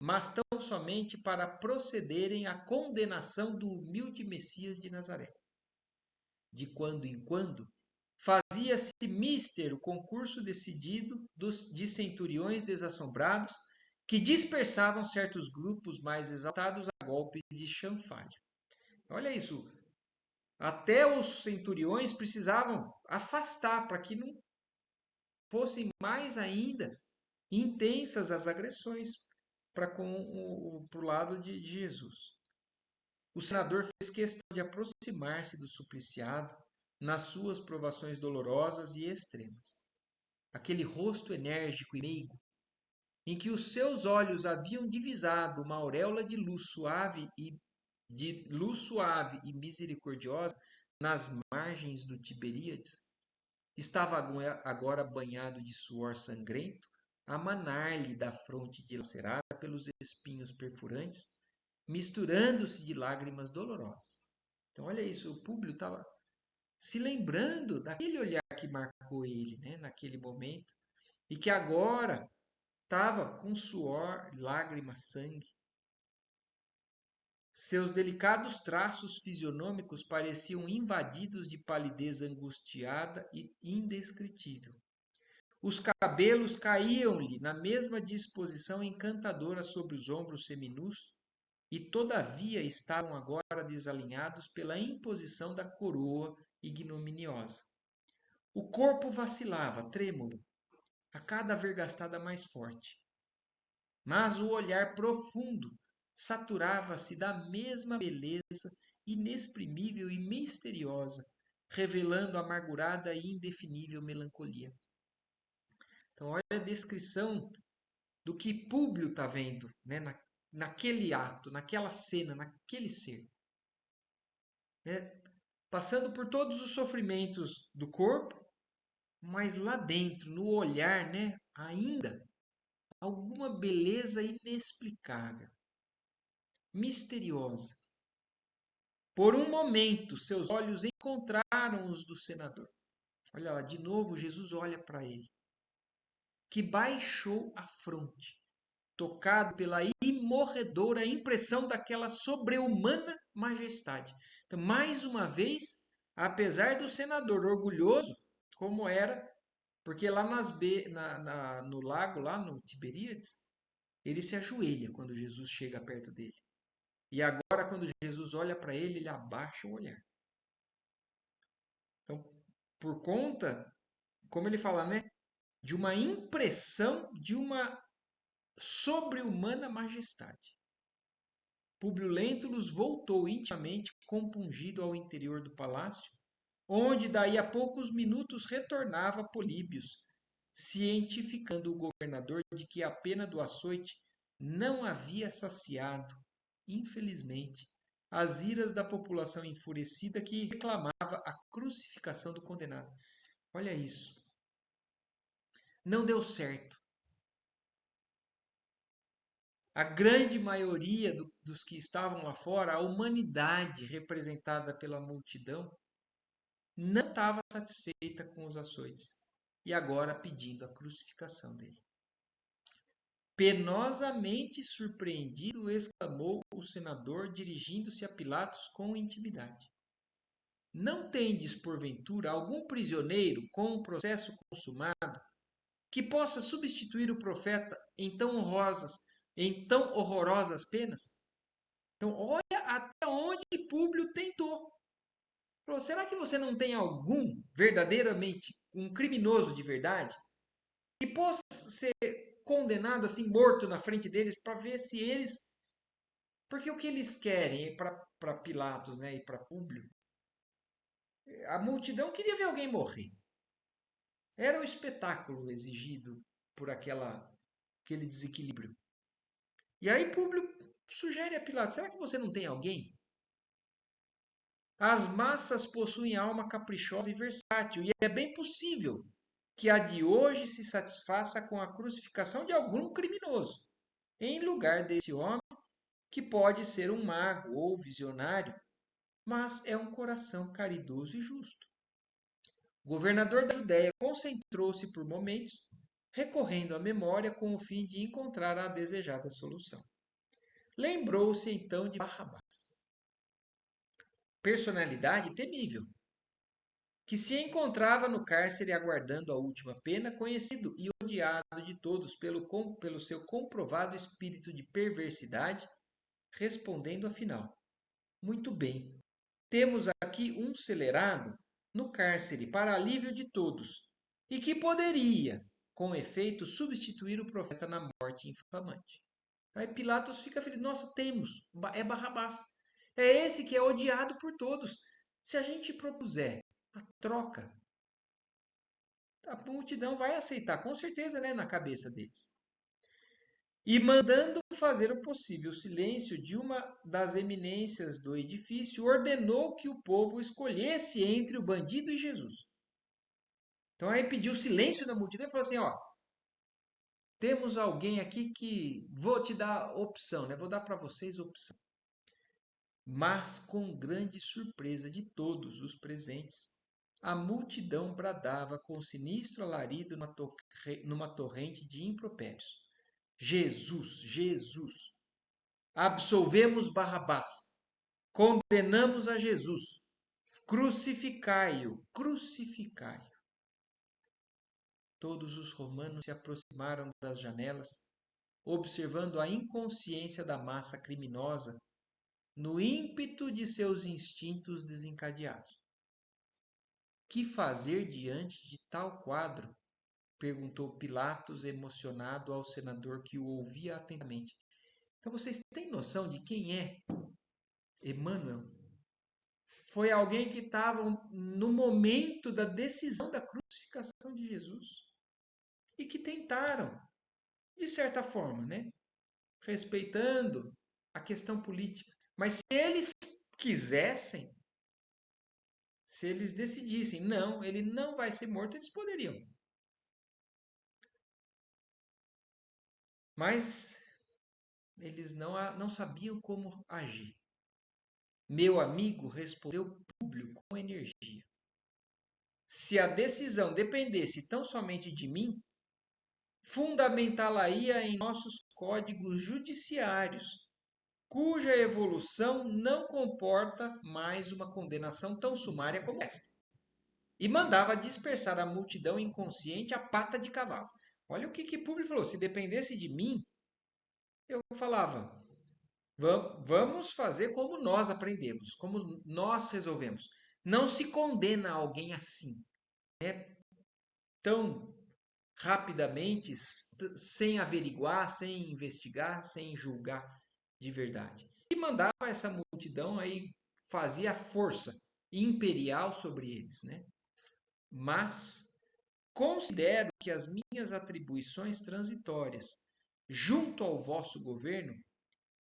mas tão somente para procederem à condenação do humilde Messias de Nazaré. De quando em quando, fazia-se mister o concurso decidido de centuriões desassombrados que dispersavam certos grupos mais exaltados a golpes de chanfalho. Olha isso, até os centuriões precisavam afastar para que não fossem mais ainda intensas as agressões para o lado de Jesus. O senador fez questão de aproximar-se do supliciado nas suas provações dolorosas e extremas. Aquele rosto enérgico e meigo, em que os seus olhos haviam divisado uma auréola de luz suave e misericordiosa nas margens do Tiberíades, Estava agora banhado de suor sangrento, a manar-lhe da fronte dilacerada pelos espinhos perfurantes, misturando-se de lágrimas dolorosas. Então, olha isso, o Públio estava se lembrando daquele olhar que marcou ele, né, naquele momento, e que agora estava com suor, lágrimas, sangue. Seus delicados traços fisionômicos pareciam invadidos de palidez angustiada e indescritível. Os cabelos caíam-lhe na mesma disposição encantadora sobre os ombros seminus, e todavia estavam agora desalinhados pela imposição da coroa ignominiosa. O corpo vacilava, trêmulo, a cada vergastada mais forte. Mas o olhar profundo saturava-se da mesma beleza inexprimível e misteriosa, revelando amargurada e indefinível melancolia. Então, olha a descrição do que Públio está vendo, né? Naquele ato, naquela cena, naquele ser. Né? Passando por todos os sofrimentos do corpo, mas lá dentro, no olhar, né? Ainda alguma beleza inexplicável, misteriosa. Por um momento, seus olhos encontraram os do senador. Olha lá, de novo, Jesus olha para ele, que baixou a fronte, tocado pela imorredora impressão daquela sobre-humana majestade. Então, mais uma vez, apesar do senador orgulhoso, como era, porque lá no lago, lá no Tiberíades, ele se ajoelha quando Jesus chega perto dele. E agora, quando Jesus olha para ele, ele abaixa o olhar. Então, por conta, como ele fala, né? De uma impressão de uma sobre-humana majestade. Públio Lentulus voltou intimamente compungido ao interior do palácio, onde daí a poucos minutos retornava Políbios, cientificando o governador de que a pena do açoite não havia saciado, infelizmente, as iras da população enfurecida que reclamava a crucificação do condenado. Olha isso. Não deu certo. A grande maioria dos que estavam lá fora, a humanidade representada pela multidão, não estava satisfeita com os açoites e agora pedindo a crucificação dele. Penosamente surpreendido, exclamou o senador, dirigindo-se a Pilatos com intimidade. Não tendes, porventura, algum prisioneiro com um processo consumado que possa substituir o profeta em tão horrorosas penas? Então, olha até onde Públio tentou. Falou, será que você não tem algum verdadeiramente, um criminoso de verdade, que possa ser condenado assim, morto na frente deles, para ver se eles. Porque o que eles querem para Pilatos, né, e para Públio, a multidão queria ver alguém morrer. Era o espetáculo exigido por aquele desequilíbrio. E aí Públio sugere a Pilatos, será que você não tem alguém? As massas possuem alma caprichosa e versátil, e é bem possível que a de hoje se satisfaça com a crucificação de algum criminoso, em lugar desse homem que pode ser um mago ou visionário, mas é um coração caridoso e justo. O governador da Judéia concentrou-se por momentos, recorrendo à memória com o fim de encontrar a desejada solução. Lembrou-se então de Barrabás, personalidade temível, que se encontrava no cárcere aguardando a última pena, conhecido e odiado de todos pelo seu comprovado espírito de perversidade, respondendo afinal: muito bem, temos aqui um celerado no cárcere para alívio de todos, e que poderia, com efeito, substituir o profeta na morte infamante. Aí Pilatos fica feliz, nossa, temos, é Barrabás. É esse que é odiado por todos. Se a gente propuser a troca, a multidão vai aceitar, com certeza, né, na cabeça deles. E mandando fazer o possível silêncio de uma das eminências do edifício, ordenou que o povo escolhesse entre o bandido e Jesus. Então aí pediu silêncio na multidão e falou assim, ó, temos alguém aqui que vou te dar opção, né? Vou dar para vocês opção. Mas com grande surpresa de todos os presentes, a multidão bradava com sinistro alarido numa torrente de impropérios. Jesus, Jesus, absolvemos Barrabás, condenamos a Jesus, crucificai-o, crucificai-o. Todos os romanos se aproximaram das janelas, observando a inconsciência da massa criminosa no ímpeto de seus instintos desencadeados. Que fazer diante de tal quadro? Perguntou Pilatos, emocionado ao senador que o ouvia atentamente. Então vocês têm noção de quem é Emmanuel? Foi alguém que estava no momento da decisão da crucificação de Jesus e que tentaram, de certa forma, né, respeitando a questão política. Mas se eles quisessem, se eles decidissem, não, ele não vai ser morto, eles poderiam. Mas eles não sabiam como agir. Meu amigo respondeu Públio com energia. Se a decisão dependesse tão somente de mim, fundamentá-la-ia em nossos códigos judiciários, cuja evolução não comporta mais uma condenação tão sumária como esta. E mandava dispersar a multidão inconsciente a pata de cavalo. Olha o que Públio falou. Se dependesse de mim, eu falava, vamos fazer como nós aprendemos, como nós resolvemos. Não se condena alguém assim, né? Tão rapidamente, sem averiguar, sem investigar, sem julgar de verdade. E mandava essa multidão aí, fazia força imperial sobre eles, né? Mas considero que as minhas atribuições transitórias junto ao vosso governo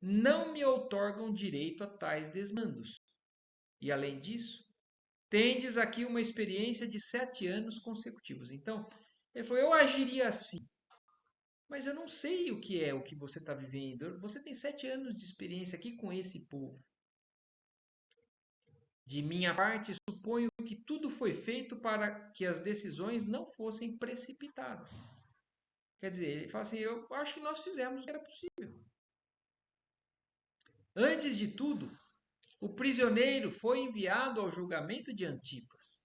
não me outorgam direito a tais desmandos. E além disso, tendes aqui uma experiência de 7 anos consecutivos. Então, ele falou, eu agiria assim, mas eu não sei o que é o que você está vivendo. Você tem 7 anos de experiência aqui com esse povo. De minha parte, suponho que tudo foi feito para que as decisões não fossem precipitadas. Quer dizer, ele fala assim, eu acho que nós fizemos o que era possível. Antes de tudo, o prisioneiro foi enviado ao julgamento de Antipas,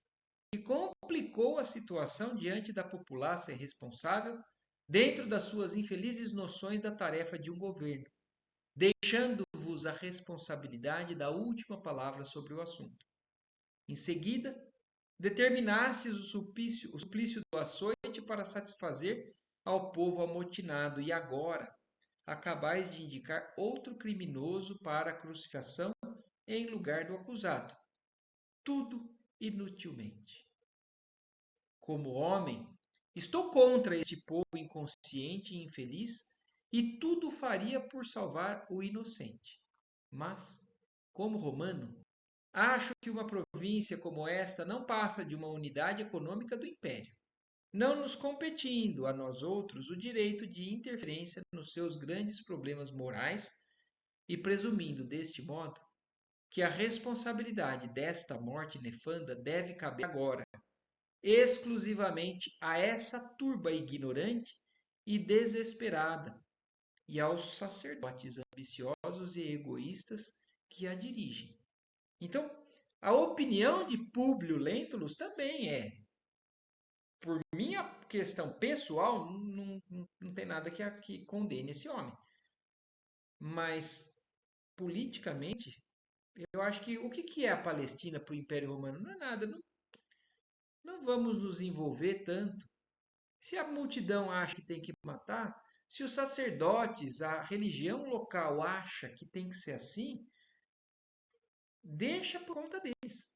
que complicou a situação diante da população irresponsável dentro das suas infelizes noções da tarefa de um governo, deixando-vos a responsabilidade da última palavra sobre o assunto. Em seguida, determinastes o suplício do açoite para satisfazer ao povo amotinado, e agora acabais de indicar outro criminoso para a crucificação em lugar do acusado. Tudo inutilmente. Como homem, estou contra este povo inconsciente e infeliz e tudo faria por salvar o inocente. Mas, como romano, acho que uma província como esta não passa de uma unidade econômica do império, não nos competindo a nós outros o direito de interferência nos seus grandes problemas morais e presumindo deste modo que a responsabilidade desta morte nefanda deve caber agora exclusivamente a essa turba ignorante e desesperada e aos sacerdotes ambiciosos e egoístas que a dirigem. Então, a opinião de Públio Lentulus também é, por minha questão pessoal, não tem nada que condene esse homem. Mas, politicamente, eu acho que o que é a Palestina para o Império Romano? Não é nada, não vamos nos envolver tanto. Se a multidão acha que tem que matar, se os sacerdotes, a religião local acha que tem que ser assim, deixa por conta deles.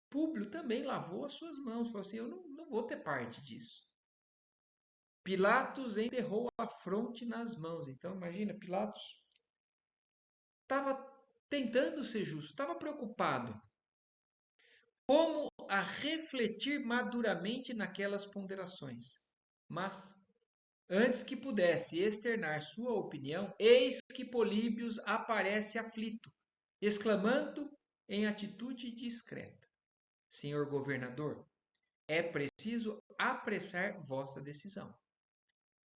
Públio também lavou as suas mãos, falou assim, eu não vou ter parte disso. Pilatos enterrou a fronte nas mãos. Então, imagina, Pilatos estava tentando ser justo, estava preocupado como a refletir maduramente naquelas ponderações. Mas, antes que pudesse externar sua opinião, eis que Políbios aparece aflito, exclamando em atitude discreta: Senhor governador, é preciso apressar vossa decisão.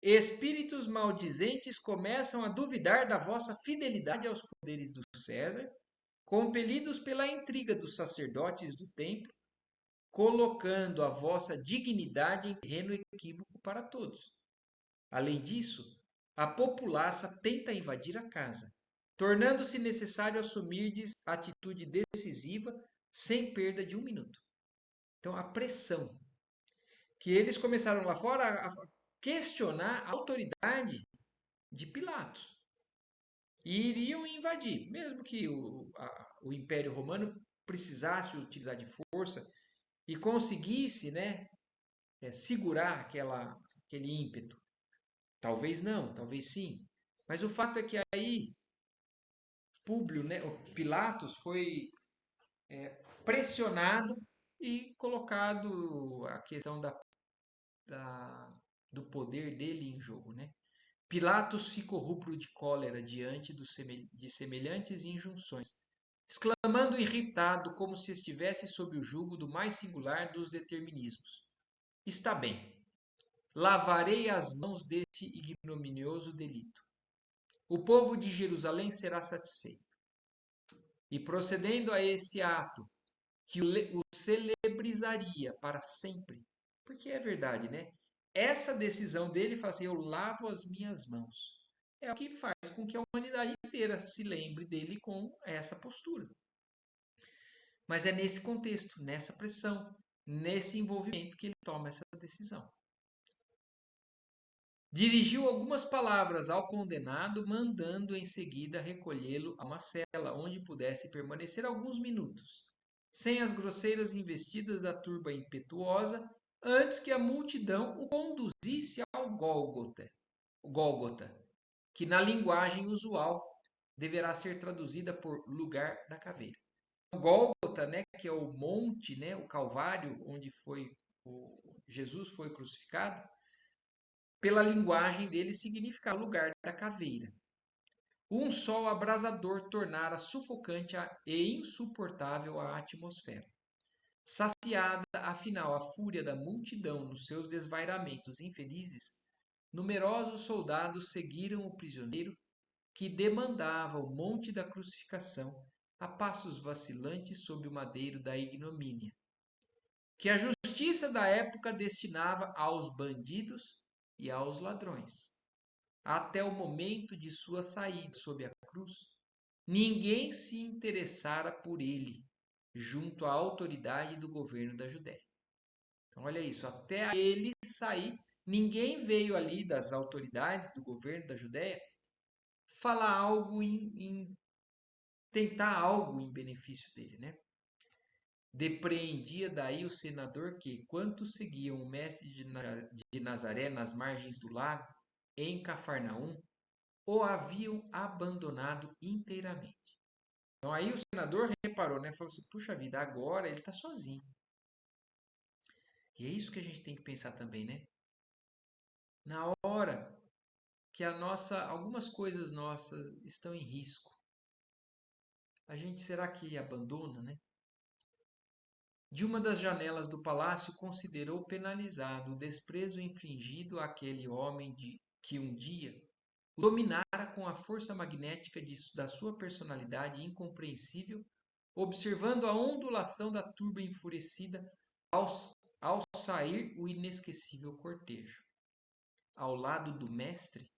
Espíritos maldizentes começam a duvidar da vossa fidelidade aos poderes do César, compelidos pela intriga dos sacerdotes do templo, colocando a vossa dignidade em terreno equívoco para todos. Além disso, a populaça tenta invadir a casa, tornando-se necessário assumirdes atitude decisiva sem perda de um minuto. Então, a pressão que eles começaram lá fora a questionar a autoridade de Pilatos e iriam invadir, mesmo que o Império Romano precisasse utilizar de força e conseguisse, né, segurar aquele ímpeto. Talvez não, talvez sim. Mas o fato é que aí Públio, né, o Pilatos foi pressionado e colocado a questão da, do poder dele em jogo, né? Pilatos ficou rubro de cólera diante de semelhantes injunções, exclamando irritado como se estivesse sob o jugo do mais singular dos determinismos. Está bem, lavarei as mãos deste ignominioso delito. O povo de Jerusalém será satisfeito. E procedendo a esse ato, que o celebrizaria para sempre, porque é verdade, né? Essa decisão dele fala assim, eu lavo as minhas mãos. É o que faz com que a humanidade inteira se lembre dele com essa postura. Mas é nesse contexto, nessa pressão, nesse envolvimento que ele toma essa decisão. Dirigiu algumas palavras ao condenado, mandando em seguida recolhê-lo a uma cela, onde pudesse permanecer alguns minutos, sem as grosseiras investidas da turba impetuosa, antes que a multidão o conduzisse ao Gólgota, que na linguagem usual deverá ser traduzida por lugar da caveira. O Gólgota, né, que é o monte, né, o Calvário, onde Jesus foi crucificado, pela linguagem dele, significa lugar da caveira. Um sol abrasador tornara sufocante e insuportável a atmosfera. Saciada, afinal, a fúria da multidão nos seus desvairamentos infelizes, numerosos soldados seguiram o prisioneiro que demandava o monte da crucificação a passos vacilantes sob o madeiro da ignomínia, que a justiça da época destinava aos bandidos e aos ladrões. Até o momento de sua saída sob a cruz, ninguém se interessara por ele, junto à autoridade do governo da Judéia. Então, olha isso, até ele sair, ninguém veio ali das autoridades do governo da Judéia falar algo tentar algo em benefício dele, né? Depreendia daí o senador que, quantos seguiam o mestre de Nazaré nas margens do lago, em Cafarnaum, o haviam abandonado inteiramente. Então aí o senador reparou, né? Falou assim, puxa vida, agora ele está sozinho. E é isso que a gente tem que pensar também, né? Na hora que algumas coisas nossas estão em risco, a gente será que abandona, né? De uma das janelas do palácio considerou penalizado o desprezo infligido àquele homem que um dia o dominara com a força magnética da sua personalidade incompreensível, observando a ondulação da turba enfurecida ao sair o inesquecível cortejo. Ao lado do mestre,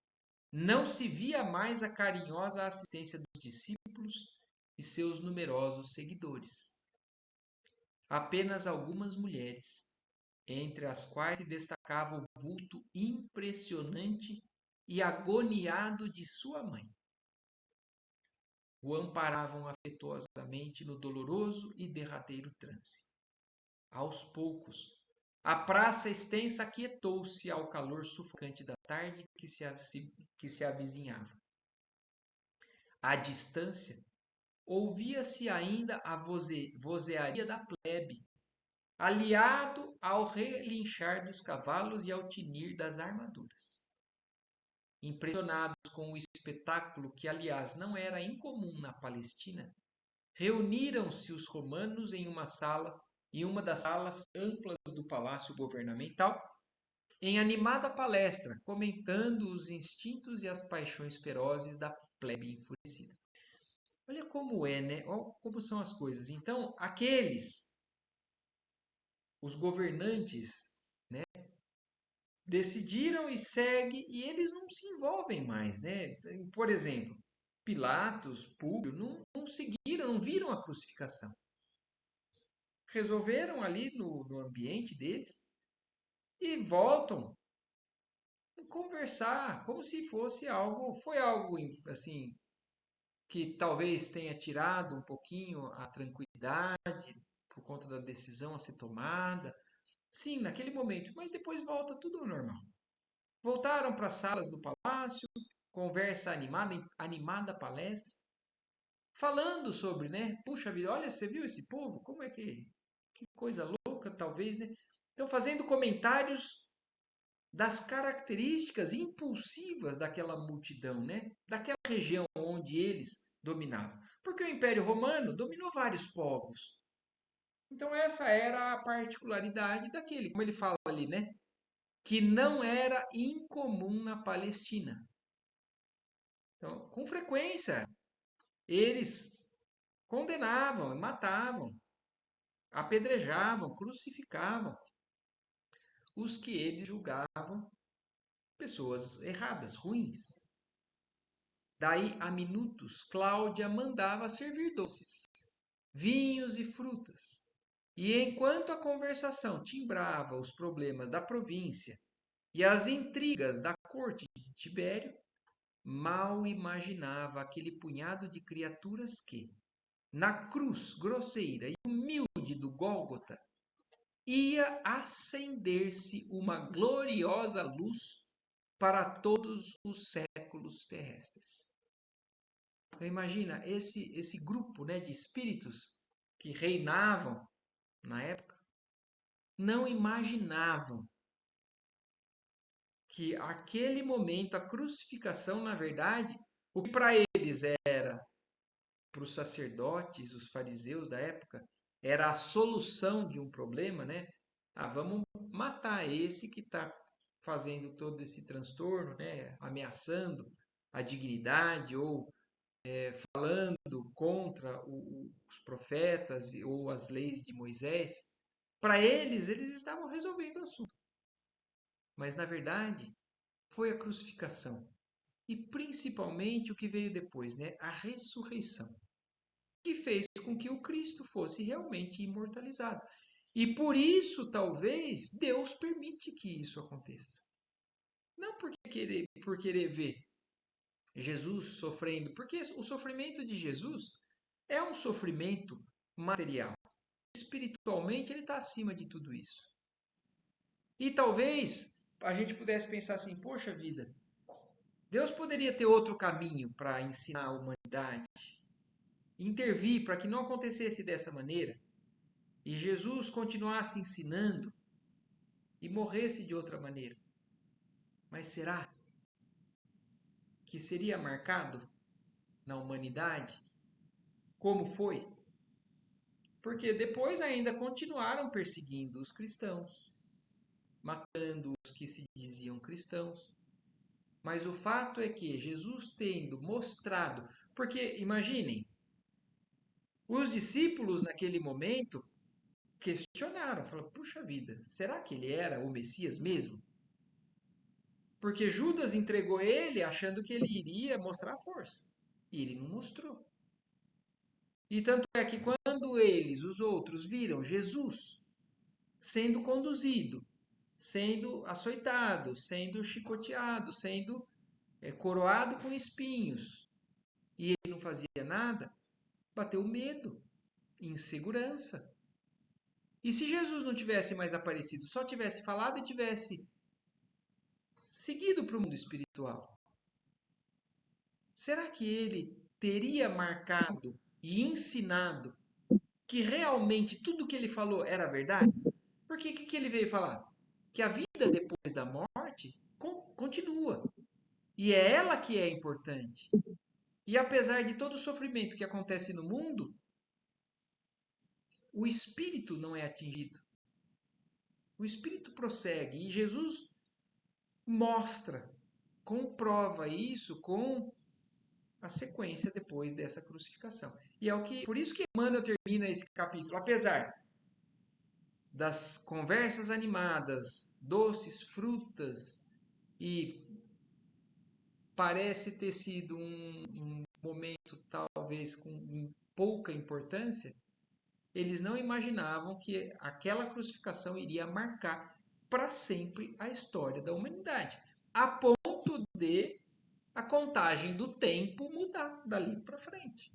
não se via mais a carinhosa assistência dos discípulos e seus numerosos seguidores. Apenas algumas mulheres, entre as quais se destacava o vulto impressionante e agoniado de sua mãe, o amparavam afetuosamente no doloroso e derradeiro transe. Aos poucos, a praça extensa aquietou-se ao calor sufocante da tarde que se avizinhava. À distância, ouvia-se ainda a vozearia da plebe, aliado ao relinchar dos cavalos e ao tinir das armaduras. Impressionados com o espetáculo, que aliás não era incomum na Palestina, reuniram-se os romanos em uma das salas amplas do palácio governamental, em animada palestra, comentando os instintos e as paixões ferozes da plebe enfurecida. Olha como é, né? Olha como são as coisas. Então, os governantes, né, decidiram e eles não se envolvem mais, né? Por exemplo, Pilatos, Públio, não seguiram, não viram a crucificação. Resolveram ali no ambiente deles e voltam a conversar como se fosse foi algo assim que talvez tenha tirado um pouquinho a tranquilidade por conta da decisão a ser tomada. Sim, naquele momento, mas depois volta tudo ao normal. Voltaram para as salas do palácio, conversa animada palestra, falando sobre, né? Puxa vida, olha, você viu esse povo? Como é que coisa louca, talvez, né? Então, fazendo comentários das características impulsivas daquela multidão, né? Daquela região onde eles dominavam. Porque o Império Romano dominou vários povos. Então, essa era a particularidade daquele, como ele fala ali, né? Que não era incomum na Palestina. Então, com frequência, eles condenavam, matavam, apedrejavam, crucificavam os que eles julgavam pessoas erradas, ruins. Daí a minutos, Cláudia mandava servir doces, vinhos e frutas. E enquanto a conversação timbrava os problemas da província e as intrigas da corte de Tibério, mal imaginava aquele punhado de criaturas que, na cruz grosseira e humilde do Gólgota, ia acender-se uma gloriosa luz para todos os séculos terrestres. Então, imagina esse grupo, né, de espíritos que reinavam na época, não imaginavam que aquele momento, a crucificação, na verdade, o que para eles era, para os sacerdotes, os fariseus da época, era a solução de um problema, né? Ah, vamos matar esse que está fazendo todo esse transtorno, né? Ameaçando a dignidade ou falando contra os profetas ou as leis de Moisés. Para eles estavam resolvendo o assunto. Mas, na verdade, foi a crucificação. E principalmente o que veio depois, né? A ressurreição, que fez com que o Cristo fosse realmente imortalizado. E por isso, talvez, Deus permite que isso aconteça. Não por querer ver Jesus sofrendo, porque o sofrimento de Jesus é um sofrimento material. Espiritualmente, ele está acima de tudo isso. E talvez a gente pudesse pensar assim: poxa vida, Deus poderia ter outro caminho para ensinar a humanidade, intervir para que não acontecesse dessa maneira e Jesus continuasse ensinando e morresse de outra maneira. Mas será que seria marcado na humanidade como foi? Porque depois ainda continuaram perseguindo os cristãos, matando os que se diziam cristãos. Mas o fato é que Jesus tendo mostrado, porque imaginem, os discípulos naquele momento questionaram, falaram: puxa vida, será que ele era o Messias mesmo? Porque Judas entregou ele achando que ele iria mostrar força. E ele não mostrou. E tanto é que quando eles, os outros, viram Jesus sendo conduzido, sendo açoitado, sendo chicoteado, sendo coroado com espinhos, e ele não fazia nada, bateu medo, insegurança. E se Jesus não tivesse mais aparecido, só tivesse falado e tivesse seguido para o mundo espiritual, será que ele teria marcado e ensinado que realmente tudo que ele falou era verdade, porque o que ele veio falar? Que a vida depois da morte continua. E é ela que é importante. E apesar de todo o sofrimento que acontece no mundo, o espírito não é atingido. O espírito prossegue. E Jesus mostra, comprova isso com a sequência depois dessa crucificação. E é o que, por isso que Emmanuel termina esse capítulo, apesar das conversas animadas, doces, frutas, e parece ter sido um momento talvez com pouca importância, eles não imaginavam que aquela crucificação iria marcar para sempre a história da humanidade, a ponto de a contagem do tempo mudar dali para frente.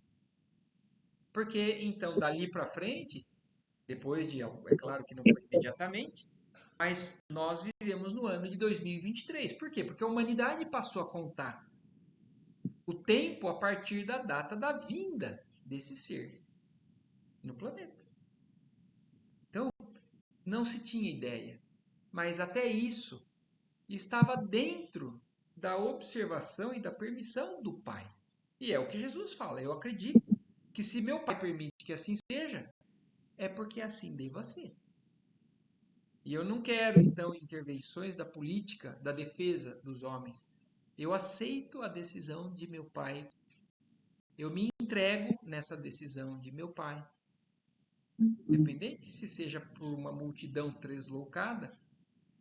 Porque então dali para frente, depois de, é claro que não foi imediatamente, mas nós vivemos no ano de 2023. Por quê? Porque a humanidade passou a contar o tempo a partir da data da vinda desse ser no planeta. Então, não se tinha ideia. Mas até isso estava dentro da observação e da permissão do Pai. E é o que Jesus fala. Eu acredito que se meu Pai permite que assim seja, é porque assim deva ser. E eu não quero, então, intervenções da política, da defesa dos homens. Eu aceito a decisão de meu Pai. Eu me entrego nessa decisão de meu Pai. Independente se seja por uma multidão tresloucada,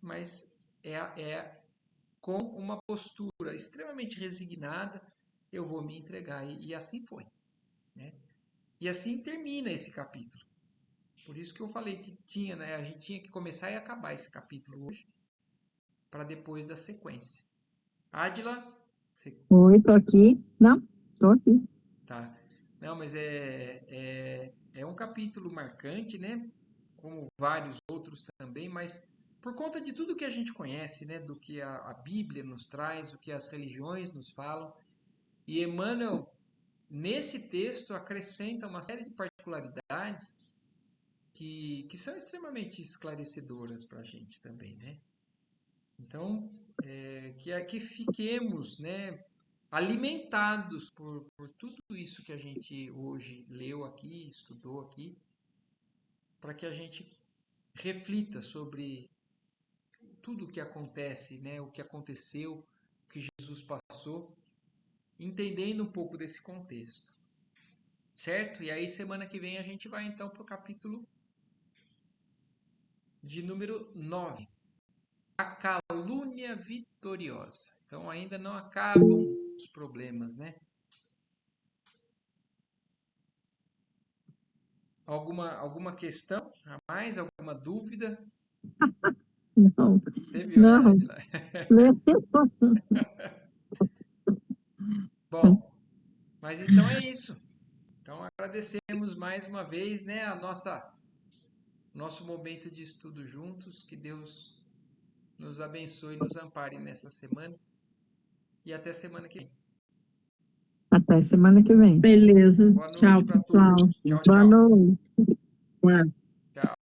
mas é com uma postura extremamente resignada, eu vou me entregar. E assim foi. Né? E assim termina esse capítulo. Por isso que eu falei que tinha, né? A gente tinha que começar e acabar esse capítulo hoje, para depois da sequência. Ádila, você... Oi, tô aqui. Não, tô aqui. Tá. Não, mas é um capítulo marcante, né? Como vários outros também, mas por conta de tudo que a gente conhece, né? Do que a Bíblia nos traz, o que as religiões nos falam. E Emmanuel, nesse texto, acrescenta uma série de particularidades que são extremamente esclarecedoras para a gente também, né? Então, que fiquemos, né, alimentados por tudo isso que a gente hoje leu aqui, estudou aqui, para que a gente reflita sobre tudo o que acontece, né, o que aconteceu, o que Jesus passou, entendendo um pouco desse contexto. Certo? E aí, semana que vem, a gente vai então para o capítulo de número 9. A calúnia vitoriosa. Então, ainda não acabam os problemas, né? Alguma questão a mais? Alguma dúvida? Não, Você viu, né, não. Adila? Bom, mas então é isso. Então agradecemos mais uma vez, né, nosso momento de estudo juntos. Que Deus nos abençoe e nos ampare nessa semana. E até semana que vem. Até semana que vem. Beleza. Boa Tchau, noite para pessoal. todos. Tchau, Boa tchau. noite. Tchau.